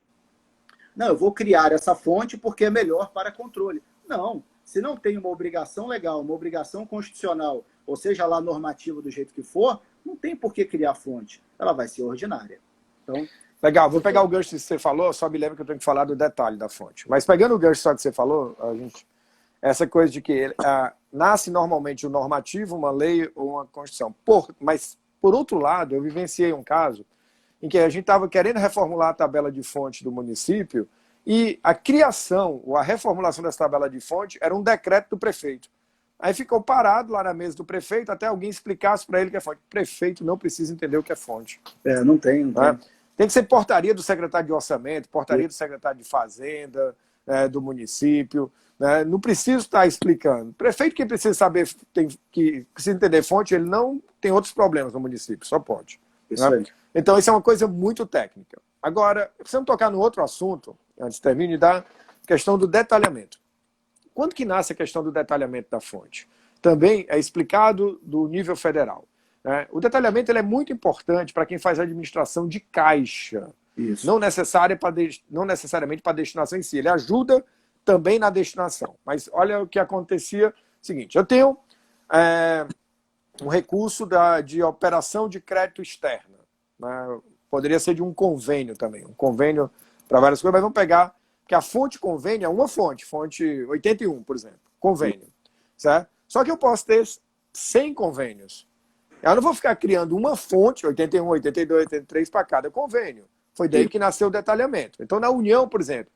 Não, eu vou criar essa fonte porque é melhor para controle. Não. Se não tem uma obrigação legal, uma obrigação constitucional, ou seja lá normativa do jeito que for, não tem por que criar fonte. Ela vai ser ordinária. Então, legal, vou pegar o gancho que você falou, só me lembra que eu tenho que falar do detalhe da fonte. Mas pegando o gancho só que você falou, essa coisa de que nasce normalmente um normativo, uma lei ou uma constituição. Mas, por outro lado, eu vivenciei um caso em que a gente estava querendo reformular a tabela de fonte do município e a criação ou a reformulação dessa tabela de fonte era um decreto do prefeito. Aí ficou parado lá na mesa do prefeito até alguém explicasse para ele o que é fonte. O prefeito não precisa entender o que é fonte. Não tem. Tem que ser portaria do secretário de orçamento, portaria do secretário de fazenda, do município. Né? Não preciso estar explicando. Prefeito que precisa saber, que precisa entender fonte, ele não tem outros problemas no município, só pode. Isso né? aí. Então, isso é uma coisa muito técnica. Agora, precisamos tocar no outro assunto, antes de terminar, da questão do detalhamento. Quando que nasce a questão do detalhamento da fonte? Também é explicado do nível federal. Né? O detalhamento ele é muito importante para quem faz administração de caixa. Isso. Não necessariamente para a destinação em si. Ele ajuda também na destinação. Mas olha o que acontecia. Seguinte, eu tenho um recurso de operação de crédito externa. Né? Poderia ser de um convênio também. Um convênio para várias coisas, mas vamos pegar que a fonte convênio é uma fonte 81, por exemplo, convênio. Certo? Só que eu posso ter 100 convênios. Eu não vou ficar criando uma fonte, 81, 82, 83, para cada convênio. Foi daí que nasceu o detalhamento. Então, na União, por exemplo,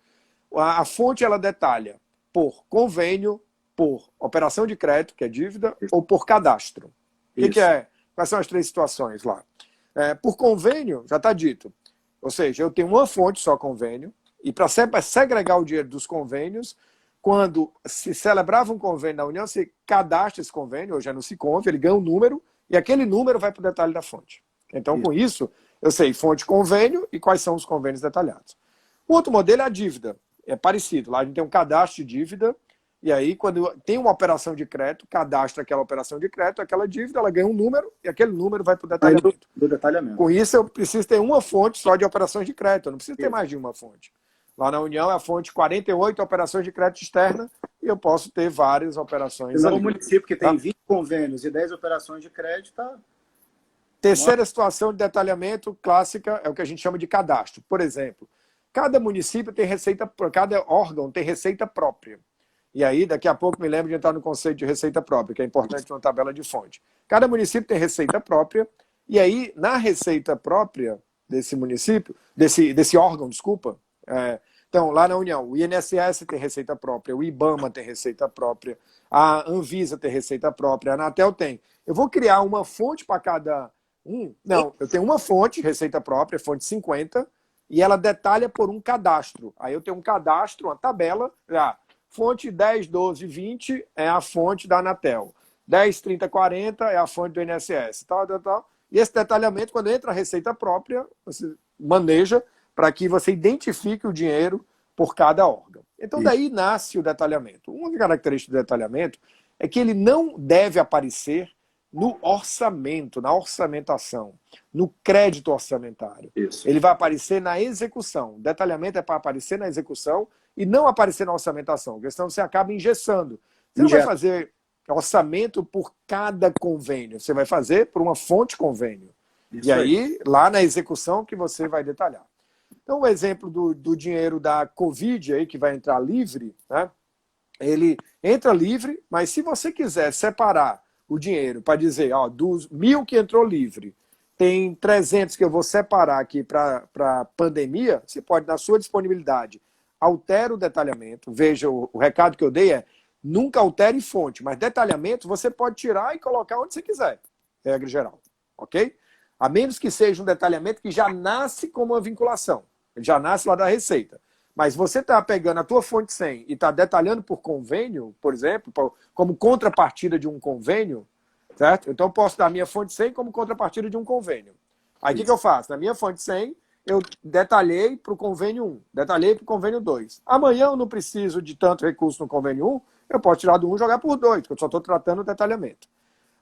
a fonte ela detalha por convênio, por operação de crédito, que é dívida, ou por cadastro. O que é? Quais são as três situações lá? Por convênio, já está dito. Ou seja, eu tenho uma fonte só convênio, e para segregar o dinheiro dos convênios, quando se celebrava um convênio na União, se cadastra esse convênio, hoje é no Siconv, ele ganha um número, e aquele número vai para o detalhe da fonte. Então, com isso, eu sei fonte convênio e quais são os convênios detalhados. O outro modelo é a dívida. É parecido. Lá a gente tem um cadastro de dívida, e aí, quando tem uma operação de crédito, cadastra aquela operação de crédito, aquela dívida, ela ganha um número, e aquele número vai para o detalhamento. Do detalhamento. Com isso, eu preciso ter uma fonte só de operações de crédito, eu não preciso ter mais de uma fonte. Lá na União é a fonte 48 operações de crédito externa, e eu posso ter várias operações ali. Um município que tem 20 convênios e 10 operações de crédito, tá... Terceira situação de detalhamento clássica é o que a gente chama de cadastro. Por exemplo, cada município tem receita, cada órgão tem receita própria. E aí, daqui a pouco, me lembro de entrar no conceito de receita própria, que é importante na tabela de fonte. Cada município tem receita própria, e aí, na receita própria desse município, desse órgão, desculpa, então, lá na União, o INSS tem receita própria, o IBAMA tem receita própria, a Anvisa tem receita própria, a Anatel tem. Eu vou criar uma fonte para cada um? Não, eu tenho uma fonte, receita própria, fonte 50, e ela detalha por um cadastro. Aí eu tenho um cadastro, uma tabela, fonte 10, 12, 20 é a fonte da Anatel. 10, 30, 40 é a fonte do INSS. Tal. E esse detalhamento, quando entra a receita própria, você maneja para que você identifique o dinheiro por cada órgão. Então, daí nasce o detalhamento. Uma característica do detalhamento é que ele não deve aparecer no orçamento, na orçamentação, no crédito orçamentário. Isso. Ele vai aparecer na execução. O detalhamento é para aparecer na execução e não aparecer na orçamentação, porque senão você acaba engessando. Você não vai fazer orçamento por cada convênio, você vai fazer por uma fonte convênio. Isso e aí, lá na execução, que você vai detalhar. Então, o exemplo do dinheiro da Covid, aí, que vai entrar livre, né? Ele entra livre, mas se você quiser separar o dinheiro para dizer, dos 1.000 que entrou livre, tem 300 que eu vou separar aqui para pandemia, você pode, na sua disponibilidade, altera o detalhamento. Veja, o recado que eu dei é, nunca altere fonte, mas detalhamento você pode tirar e colocar onde você quiser, regra geral, ok? A menos que seja um detalhamento que já nasce como uma vinculação, ele já nasce lá da receita. Mas você está pegando a tua fonte 100 e está detalhando por convênio, por exemplo, como contrapartida de um convênio, certo? Então eu posso dar a minha fonte 100 como contrapartida de um convênio. Aí o que eu faço? Na minha fonte 100, eu detalhei para o convênio 1, detalhei para o convênio 2. Amanhã eu não preciso de tanto recurso no convênio 1, eu posso tirar do 1 e jogar por 2, porque eu só estou tratando o detalhamento.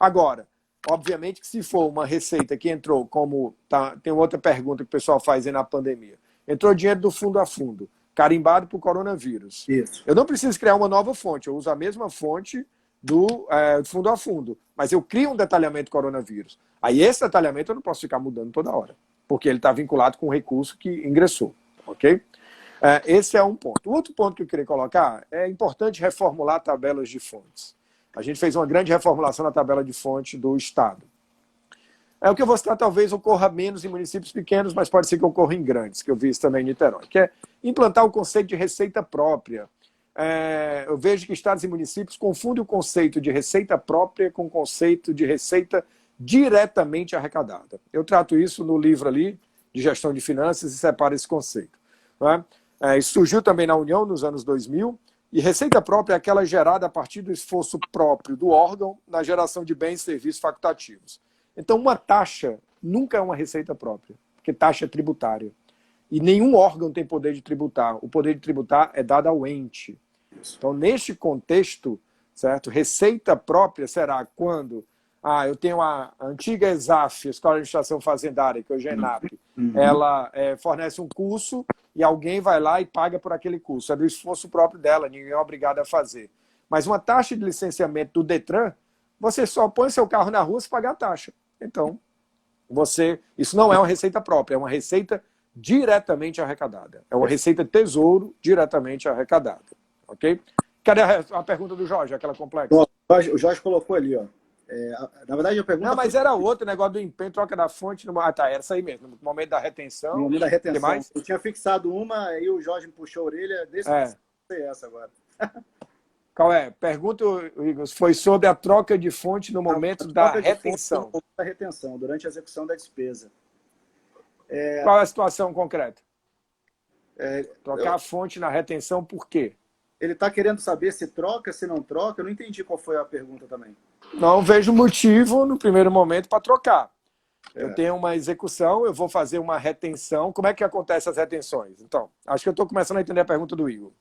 Agora, obviamente que se for uma receita que entrou como... tem outra pergunta que o pessoal faz aí na pandemia. Entrou dinheiro do fundo a fundo, carimbado para o coronavírus. Isso. Eu não preciso criar uma nova fonte, eu uso a mesma fonte do fundo a fundo, mas eu crio um detalhamento coronavírus. Aí esse detalhamento eu não posso ficar mudando toda hora, porque ele está vinculado com o recurso que ingressou, ok? Esse é um ponto. O outro ponto que eu queria colocar é importante reformular tabelas de fontes. A gente fez uma grande reformulação na tabela de fonte do Estado. O que eu vou citar talvez ocorra menos em municípios pequenos, mas pode ser que ocorra em grandes, que eu vi isso também em Niterói, que é implantar o conceito de receita própria. Eu vejo que estados e municípios confundem o conceito de receita própria com o conceito de receita diretamente arrecadada. Eu trato isso no livro ali, de gestão de finanças, e separo esse conceito. Não é? Isso surgiu também na União nos anos 2000, e receita própria é aquela gerada a partir do esforço próprio do órgão na geração de bens e serviços facultativos. Então, uma taxa nunca é uma receita própria, porque taxa é tributária. E nenhum órgão tem poder de tributar. O poder de tributar é dado ao ente. Então, neste contexto, certo? Receita própria será quando eu tenho a antiga ESAF, Escola de Administração Fazendária, que hoje é ENAP, ela fornece um curso e alguém vai lá e paga por aquele curso. É do esforço próprio dela, ninguém é obrigado a fazer. Mas uma taxa de licenciamento do Detran, você só põe seu carro na rua se pagar a taxa. Então, isso não é uma receita própria, é uma receita diretamente arrecadada. É uma receita tesouro diretamente arrecadada. Ok? Cadê a pergunta do Jorge, aquela complexa? O Jorge colocou ali, ó. Na verdade, a pergunta... Não, mas era outro negócio do empenho, troca da fonte... era essa aí mesmo, no momento da retenção. No momento da retenção. Que mais? Eu tinha fixado uma, aí o Jorge me puxou a orelha, essa agora. Qual é? Pergunta, Igor, foi sobre a troca de fonte no momento da retenção. Da retenção, durante a execução da despesa. Qual é a situação concreta? Trocar a fonte na retenção, por quê? Ele está querendo saber se troca, se não troca. Eu não entendi qual foi a pergunta também. Não vejo motivo, no primeiro momento, para trocar. Eu tenho uma execução, eu vou fazer uma retenção. Como é que acontecem as retenções? Então, acho que eu estou começando a entender a pergunta do Igor.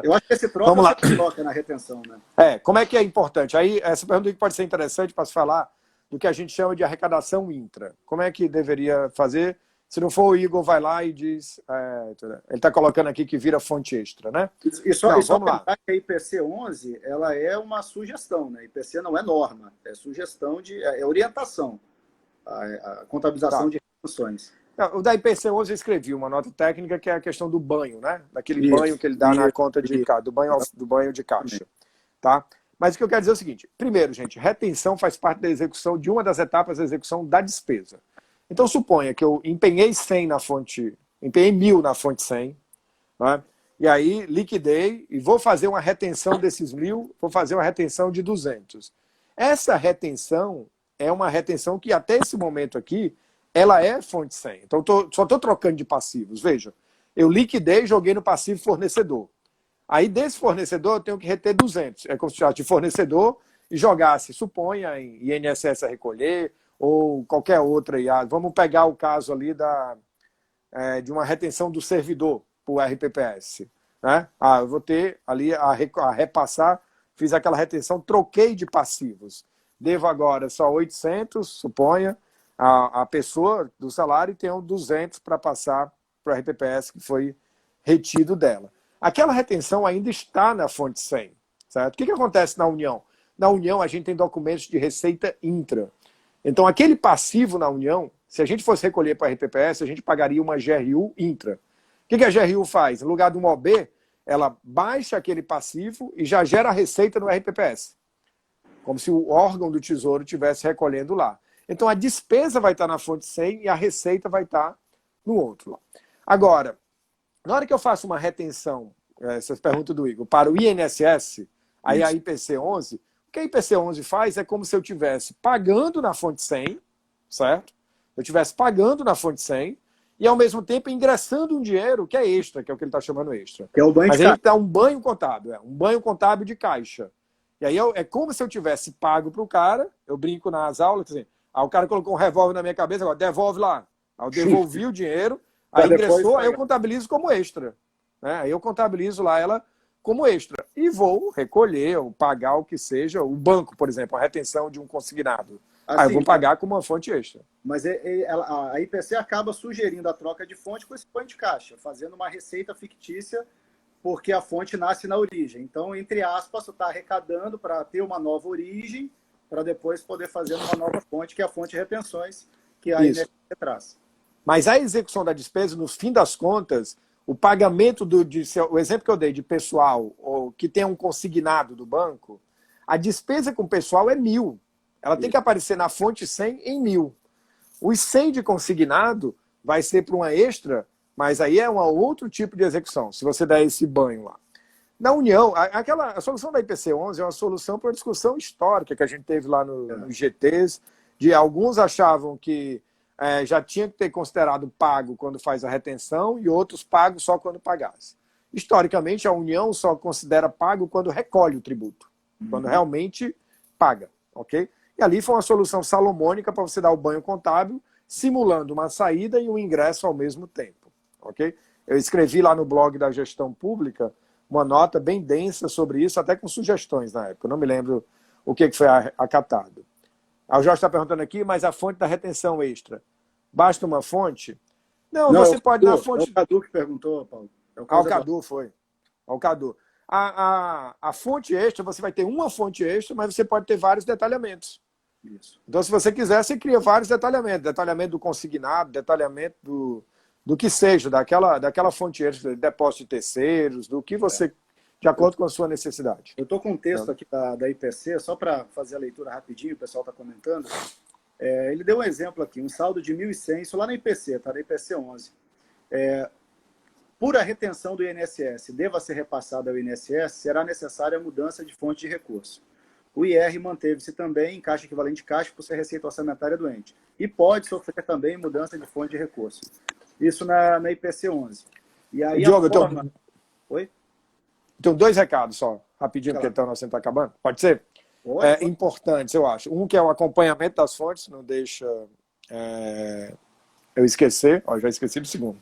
Eu acho que esse troca troca na retenção, né? Como é que é importante? Aí, essa pergunta pode ser interessante para se falar do que a gente chama de arrecadação intra. Como é que deveria fazer? Se não for, o Igor vai lá e diz... ele está colocando aqui que vira fonte extra, né? Vamos lá. A IPC 11, ela é uma sugestão, né? IPC não é norma, é sugestão é orientação. A contabilização de retenções. O da IPC 11 eu escrevi uma nota técnica que é a questão do banho, né? Daquele banho que ele dá na conta do banho de caixa. Tá? Mas o que eu quero dizer é o seguinte. Primeiro, gente, retenção faz parte da execução de uma das etapas da execução da despesa. Então, suponha que eu empenhei 100 na fonte, empenhei 1.000 na fonte 100, né? E aí liquidei e vou fazer uma retenção desses 1.000, vou fazer uma retenção de 200. Essa retenção é uma retenção que até esse momento aqui, ela é fonte 100. Então, só estou trocando de passivos. Veja, eu liquidei e joguei no passivo fornecedor. Aí, desse fornecedor, eu tenho que reter 200. É como se tivesse de fornecedor e jogasse, suponha, em INSS a recolher, ou qualquer outra IA. Vamos pegar o caso ali de uma retenção do servidor por RPPS. Né? Eu vou ter ali a repassar, fiz aquela retenção, troquei de passivos. Devo agora só 800, suponha, a pessoa do salário e tenho 200 para passar para o RPPS que foi retido dela. Aquela retenção ainda está na fonte 100. Certo? O que acontece na União? Na União, a gente tem documentos de receita intra. Então, aquele passivo na União, se a gente fosse recolher para a RPPS, a gente pagaria uma GRU intra. O que a GRU faz? No lugar de uma OB, ela baixa aquele passivo e já gera a receita no RPPS. Como se o órgão do Tesouro estivesse recolhendo lá. Então, a despesa vai estar na fonte 100 e a receita vai estar no outro. Agora, na hora que eu faço uma retenção, essa pergunta do Igor, para o INSS, aí a IPC 11... O que a IPC 11 faz é como se eu estivesse pagando na fonte 100, certo? Eu estivesse pagando na fonte 100 e, ao mesmo tempo, ingressando um dinheiro que é extra, que é o que ele está chamando extra. Que é o banho Mas ele dá um banho contábil, um banho contábil de caixa. E aí é como se eu tivesse pago para o cara, eu brinco nas aulas, assim, o cara colocou um revólver na minha cabeça, agora devolve lá. Aí eu devolvi o dinheiro, aí ingressou, aí eu contabilizo como extra. Né? Aí eu contabilizo lá ela como extra. E vou recolher ou pagar o que seja, o banco, por exemplo, a retenção de um consignado. Assim, aí eu vou pagar como uma fonte extra. Mas a IPC acaba sugerindo a troca de fonte com esse banho de caixa, fazendo uma receita fictícia, porque a fonte nasce na origem. Então, entre aspas, você está arrecadando para ter uma nova origem, para depois poder fazer uma nova fonte, que é a fonte de retenções, que a INSS traz. Mas a execução da despesa, no fim das contas, o pagamento o exemplo que eu dei de pessoal ou que tem um consignado do banco, a despesa com o pessoal é 1.000. Ela tem que aparecer na fonte 100 em 1.000. Os 100 de consignado vai ser para uma extra, mas aí é um outro tipo de execução, se você der esse banho lá. Na União, a solução da IPC 11 é uma solução para uma discussão histórica que a gente teve lá nos GTs, de alguns achavam que já tinha que ter considerado pago quando faz a retenção e outros pagos só quando pagasse. Historicamente, a União só considera pago quando recolhe o tributo, quando realmente paga, ok? E ali foi uma solução salomônica para você dar o banho contábil, simulando uma saída e um ingresso ao mesmo tempo, ok? Eu escrevi lá no blog da Gestão Pública uma nota bem densa sobre isso, até com sugestões na época. Eu não me lembro o que foi acatado. O Jorge está perguntando aqui, mas a fonte da retenção extra, basta uma fonte? Não, você pode dar a fonte... É o Cadu que perguntou, Paulo. O Cadu foi. O Cadu. A fonte extra, você vai ter uma fonte extra, mas você pode ter vários detalhamentos. Isso. Então, se você quiser, você cria vários detalhamentos. Detalhamento do consignado, detalhamento do que seja, daquela fonte extra, de depósito de terceiros, do que você, de acordo com a sua necessidade. Eu estou com um texto aqui da IPC, só para fazer a leitura rapidinho, o pessoal está comentando. Ele deu um exemplo aqui, um saldo de 1.100, isso lá na IPC, tá? Na IPC 11. Por a retenção do INSS deva ser repassada ao INSS, será necessária a mudança de fonte de recurso. O IR manteve-se também em caixa equivalente de caixa por ser receita orçamentária do ente. E pode sofrer também mudança de fonte de recurso. Isso na IPC 11. E aí Diogo, Oi? Então, 2 recados só, rapidinho, Claro. porque nosso tempo está acabando. Pode ser? Importantes, eu acho. Um que é o acompanhamento das fontes, não deixa eu esquecer. Já esqueci do segundo.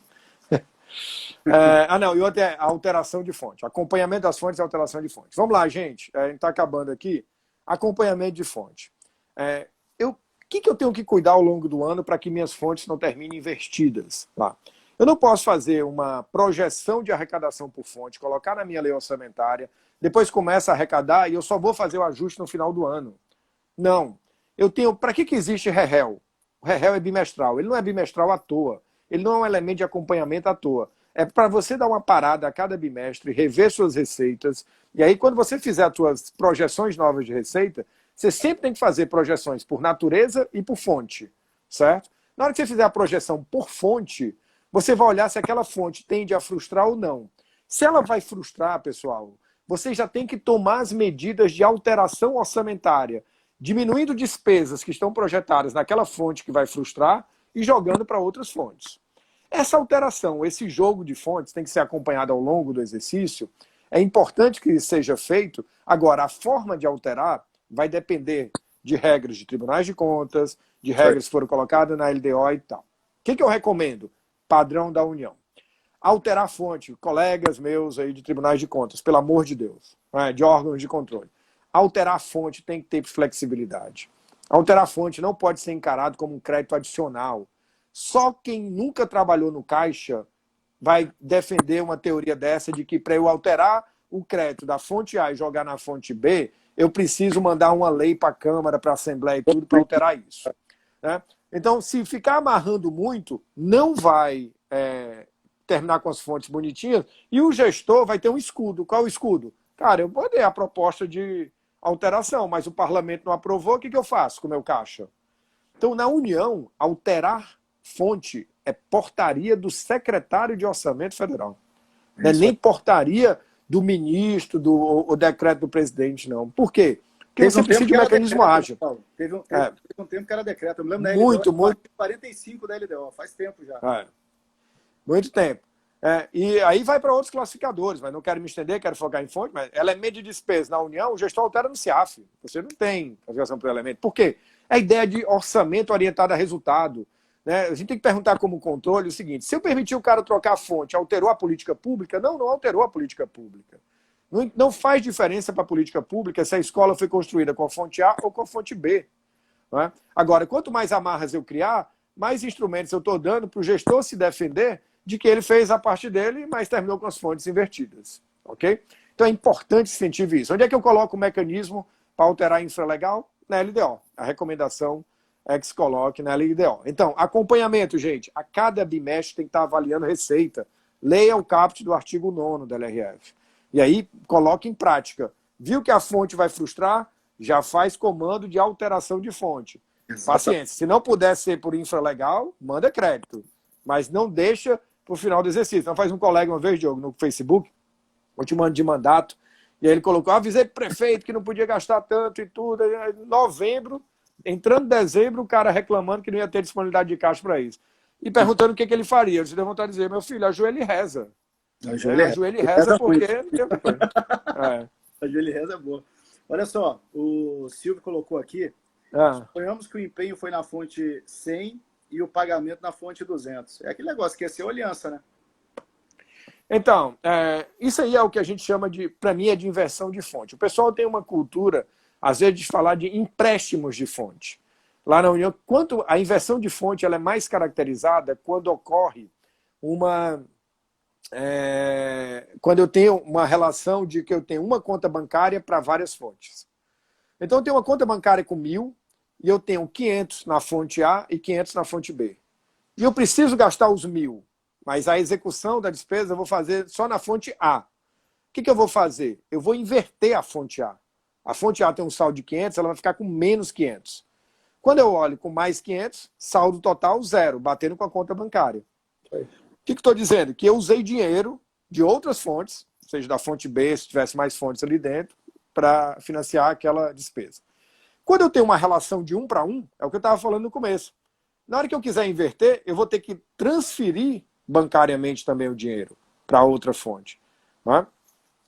E outro é a alteração de fonte. Acompanhamento das fontes e alteração de fonte. Vamos lá, gente. A gente está acabando aqui. Acompanhamento de fonte. O que eu tenho que cuidar ao longo do ano para que minhas fontes não terminem invertidas lá? Eu não posso fazer uma projeção de arrecadação por fonte, colocar na minha lei orçamentária, depois começa a arrecadar e eu só vou fazer o ajuste no final do ano. Não. Para que existe REREL? O REREL é bimestral. Ele não é bimestral à toa. Ele não é um elemento de acompanhamento à toa. É para você dar uma parada a cada bimestre, rever suas receitas. E aí, quando você fizer as suas projeções novas de receita, você sempre tem que fazer projeções por natureza e por fonte, certo? Na hora que você fizer a projeção por fonte, você vai olhar se aquela fonte tende a frustrar ou não. Se ela vai frustrar, pessoal, você já tem que tomar as medidas de alteração orçamentária, diminuindo despesas que estão projetadas naquela fonte que vai frustrar e jogando para outras fontes. Essa alteração, esse jogo de fontes tem que ser acompanhado ao longo do exercício. É importante que isso seja feito. Agora, a forma de alterar vai depender de regras de tribunais de contas, de regras que foram colocadas na LDO e tal. O que eu recomendo? Padrão da União. Alterar a fonte, colegas meus aí de tribunais de contas, pelo amor de Deus, de órgãos de controle. Alterar a fonte tem que ter flexibilidade. Alterar a fonte não pode ser encarado como um crédito adicional. Só quem nunca trabalhou no Caixa vai defender uma teoria dessa de que para eu alterar o crédito da fonte A e jogar na fonte B, eu preciso mandar uma lei para a Câmara, para a Assembleia e tudo para alterar isso. Né? Então, se ficar amarrando muito, não vai terminar com as fontes bonitinhas e o gestor vai ter um escudo. Qual o escudo? Cara, eu mandei a proposta de alteração, mas o parlamento não aprovou, o que eu faço com o meu caixa? Então, na União, alterar fonte é portaria do secretário de Orçamento Federal. Não é nem portaria do ministro, o decreto do presidente, não. Por quê? Porque você precisa de um mecanismo ágil. Teve um tempo que era decreto. Eu me lembro da LDO, 45 da LDO, faz tempo já. Muito tempo. E aí vai para outros classificadores, mas não quero me estender, quero focar em fonte, mas elemento de despesa na União, o gestor altera no CIAF. Você não tem classificação por elemento. Por quê? É a ideia de orçamento orientado a resultado. Né? A gente tem que perguntar como controle o seguinte: se eu permitir o cara trocar a fonte, alterou a política pública? Não, não alterou a política pública. Não faz diferença para a política pública se a escola foi construída com a fonte A ou com a fonte B. Não é? Agora, quanto mais amarras eu criar, mais instrumentos eu estou dando para o gestor se defender de que ele fez a parte dele, mas terminou com as fontes invertidas. Ok? Então é importante incentivar isso. Onde é que eu coloco o mecanismo para alterar a infralegal? Na LDO. A recomendação é que se coloque na LDO. Então, acompanhamento, gente. A cada bimestre tem que estar avaliando receita. Leia o caput do artigo 9º da LRF. E aí, coloque em prática. Viu que a fonte vai frustrar? Já faz comando de alteração de fonte. Paciência. Se não puder ser por infralegal, manda crédito. Mas não deixa para o final do exercício. Então faz um colega uma vez, Diogo, no Facebook, último ano de mandato, e aí ele colocou: avisei para o prefeito que não podia gastar tanto e tudo. Em novembro, Entrando em dezembro, o cara reclamando que não ia ter disponibilidade de caixa para isso. E perguntando o que ele faria. Eu deu vontade de dizer, meu filho, ajoelha e reza. Ajoelha e reza porque não tem outra coisa. Ajoelha e reza é boa. Olha só, o Silvio colocou aqui, suponhamos que o empenho foi na fonte 100 e o pagamento na fonte 200. É aquele negócio que é ser aliança, né? Então, isso aí é o que a gente chama de, para mim, é de inversão de fonte. O pessoal tem uma cultura, às vezes, de falar de empréstimos de fonte. Lá na União, quanto a inversão de fonte ela é mais caracterizada quando ocorre quando eu tenho uma relação de que eu tenho uma conta bancária para várias fontes. Então, eu tenho uma conta bancária com 1.000 e eu tenho 500 na fonte A e 500 na fonte B. E eu preciso gastar os 1.000, mas a execução da despesa eu vou fazer só na fonte A. O que eu vou fazer? Eu vou inverter a fonte A. A fonte A tem um saldo de 500, ela vai ficar com menos 500. Quando eu olho com mais 500, saldo total 0, batendo com a conta bancária. O que estou dizendo? Que eu usei dinheiro de outras fontes, seja da fonte B, se tivesse mais fontes ali dentro, para financiar aquela despesa. Quando eu tenho uma relação de 1 para 1, é o que eu estava falando no começo. Na hora que eu quiser inverter, eu vou ter que transferir bancariamente também o dinheiro para outra fonte. Né?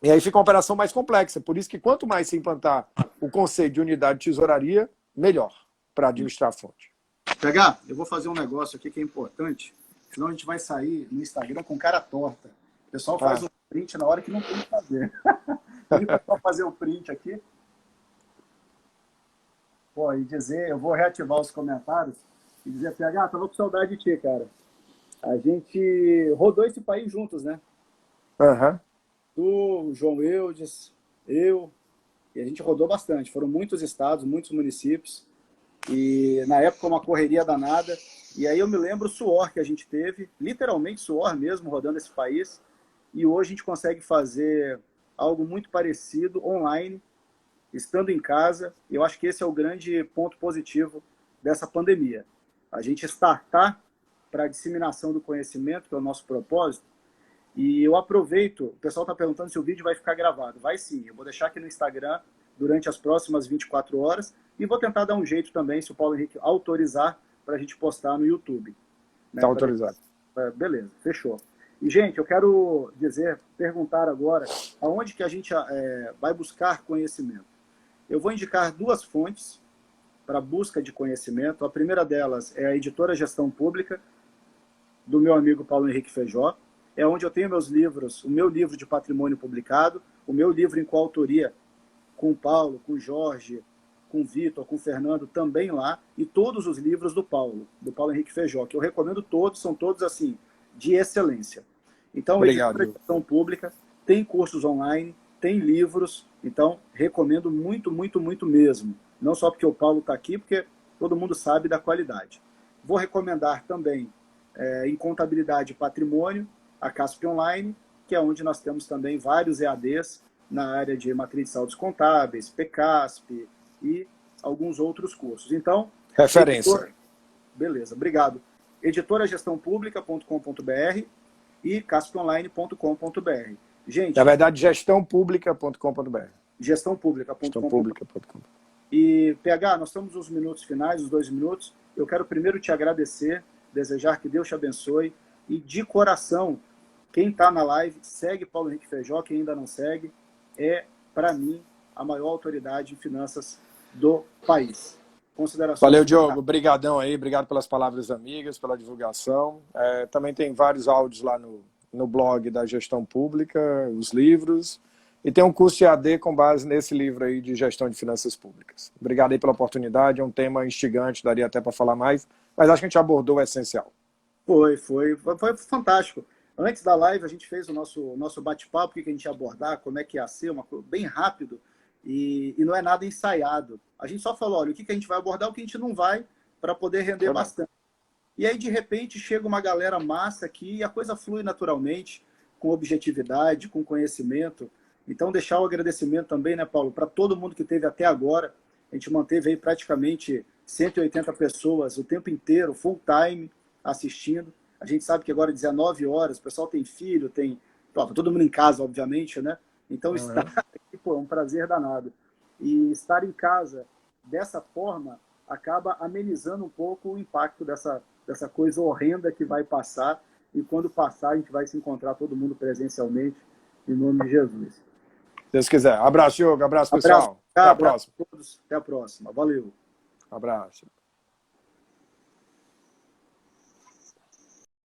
E aí fica uma operação mais complexa. Por isso que quanto mais se implantar o conceito de unidade de tesouraria, melhor para administrar a fonte. PH, eu vou fazer um negócio aqui que é importante, senão a gente vai sair no Instagram com cara torta. O pessoal faz o print na hora que não tem que fazer. Pedi para o pessoal fazer o print aqui. Pô, e dizer, eu vou reativar os comentários e dizer, PH, tava com saudade de ti, cara. A gente rodou esse país juntos, né? Tu, João Eudes, eu, e a gente rodou bastante. Foram muitos estados, muitos municípios. E na época uma correria danada. E aí eu me lembro o suor que a gente teve, literalmente suor mesmo, rodando esse país. E hoje a gente consegue fazer algo muito parecido online, estando em casa. Eu acho que esse é o grande ponto positivo dessa pandemia. A gente startar para a disseminação do conhecimento, que é o nosso propósito. E eu aproveito, o pessoal está perguntando se o vídeo vai ficar gravado. Vai sim, eu vou deixar aqui no Instagram durante as próximas 24 horas e vou tentar dar um jeito também, se o Paulo Henrique autorizar, para a gente postar no YouTube. Está autorizado. Beleza, fechou. E, gente, eu quero perguntar agora, aonde que a gente vai buscar conhecimento? Eu vou indicar 2 fontes para busca de conhecimento. A primeira delas é a Editora Gestão Pública, do meu amigo Paulo Henrique Feijó. É onde eu tenho meus livros, o meu livro de patrimônio publicado, o meu livro em coautoria com o Paulo, com o Jorge, com o Vitor, com o Fernando, também lá, e todos os livros do Paulo Henrique Feijó, que eu recomendo todos, são todos assim, de excelência. Então, obrigado. A Gestão Pública tem cursos online, tem livros, então recomendo muito, muito, muito mesmo. Não só porque o Paulo está aqui, porque todo mundo sabe da qualidade. Vou recomendar também em Contabilidade e Patrimônio, a CASP Online, que é onde nós temos também vários EADs na área de matriz de saldos contábeis, PCASP e alguns outros cursos. Então, referência. Beleza, obrigado. editoragestãopublica.com.br e casponline.com.br. Gente, na verdade, gestãopublica.com.br. Gestãopublica.com. E, PH, nós estamos nos minutos finais, os 2 minutos. Eu quero primeiro te agradecer, desejar que Deus te abençoe e, de coração, quem está na live, segue Paulo Henrique Feijó, quem ainda não segue, é, para mim, a maior autoridade em finanças do país. Considerações. Valeu, Diogo. Obrigadão aí. Obrigado pelas palavras amigas, pela divulgação. Também tem vários áudios lá no blog da Gestão Pública, os livros. E tem um curso de AD com base nesse livro aí de Gestão de Finanças Públicas. Obrigado aí pela oportunidade. É um tema instigante, daria até para falar mais, mas acho que a gente abordou o essencial. Foi fantástico. Antes da live, a gente fez o nosso bate-papo, o que a gente ia abordar, como é que ia ser, uma coisa bem rápido, e não é nada ensaiado. A gente só falou, olha, o que a gente vai abordar, o que a gente não vai, para poder render bastante. E aí, de repente, chega uma galera massa aqui e a coisa flui naturalmente, com objetividade, com conhecimento. Então, deixar o agradecimento também, né, Paulo, para todo mundo que esteve até agora. A gente manteve aí praticamente 180 pessoas o tempo inteiro, full time, assistindo. A gente sabe que agora 19 horas, o pessoal tem filho, todo mundo em casa, obviamente, né? Então, estar aqui, é um prazer danado. E estar em casa dessa forma acaba amenizando um pouco o impacto dessa coisa horrenda que vai passar, e quando passar a gente vai se encontrar todo mundo presencialmente, em nome de Jesus. Se Deus quiser. Abraço, Diogo. Abraço, pessoal. Até a próxima. A todos. Até a próxima. Valeu. Abraço.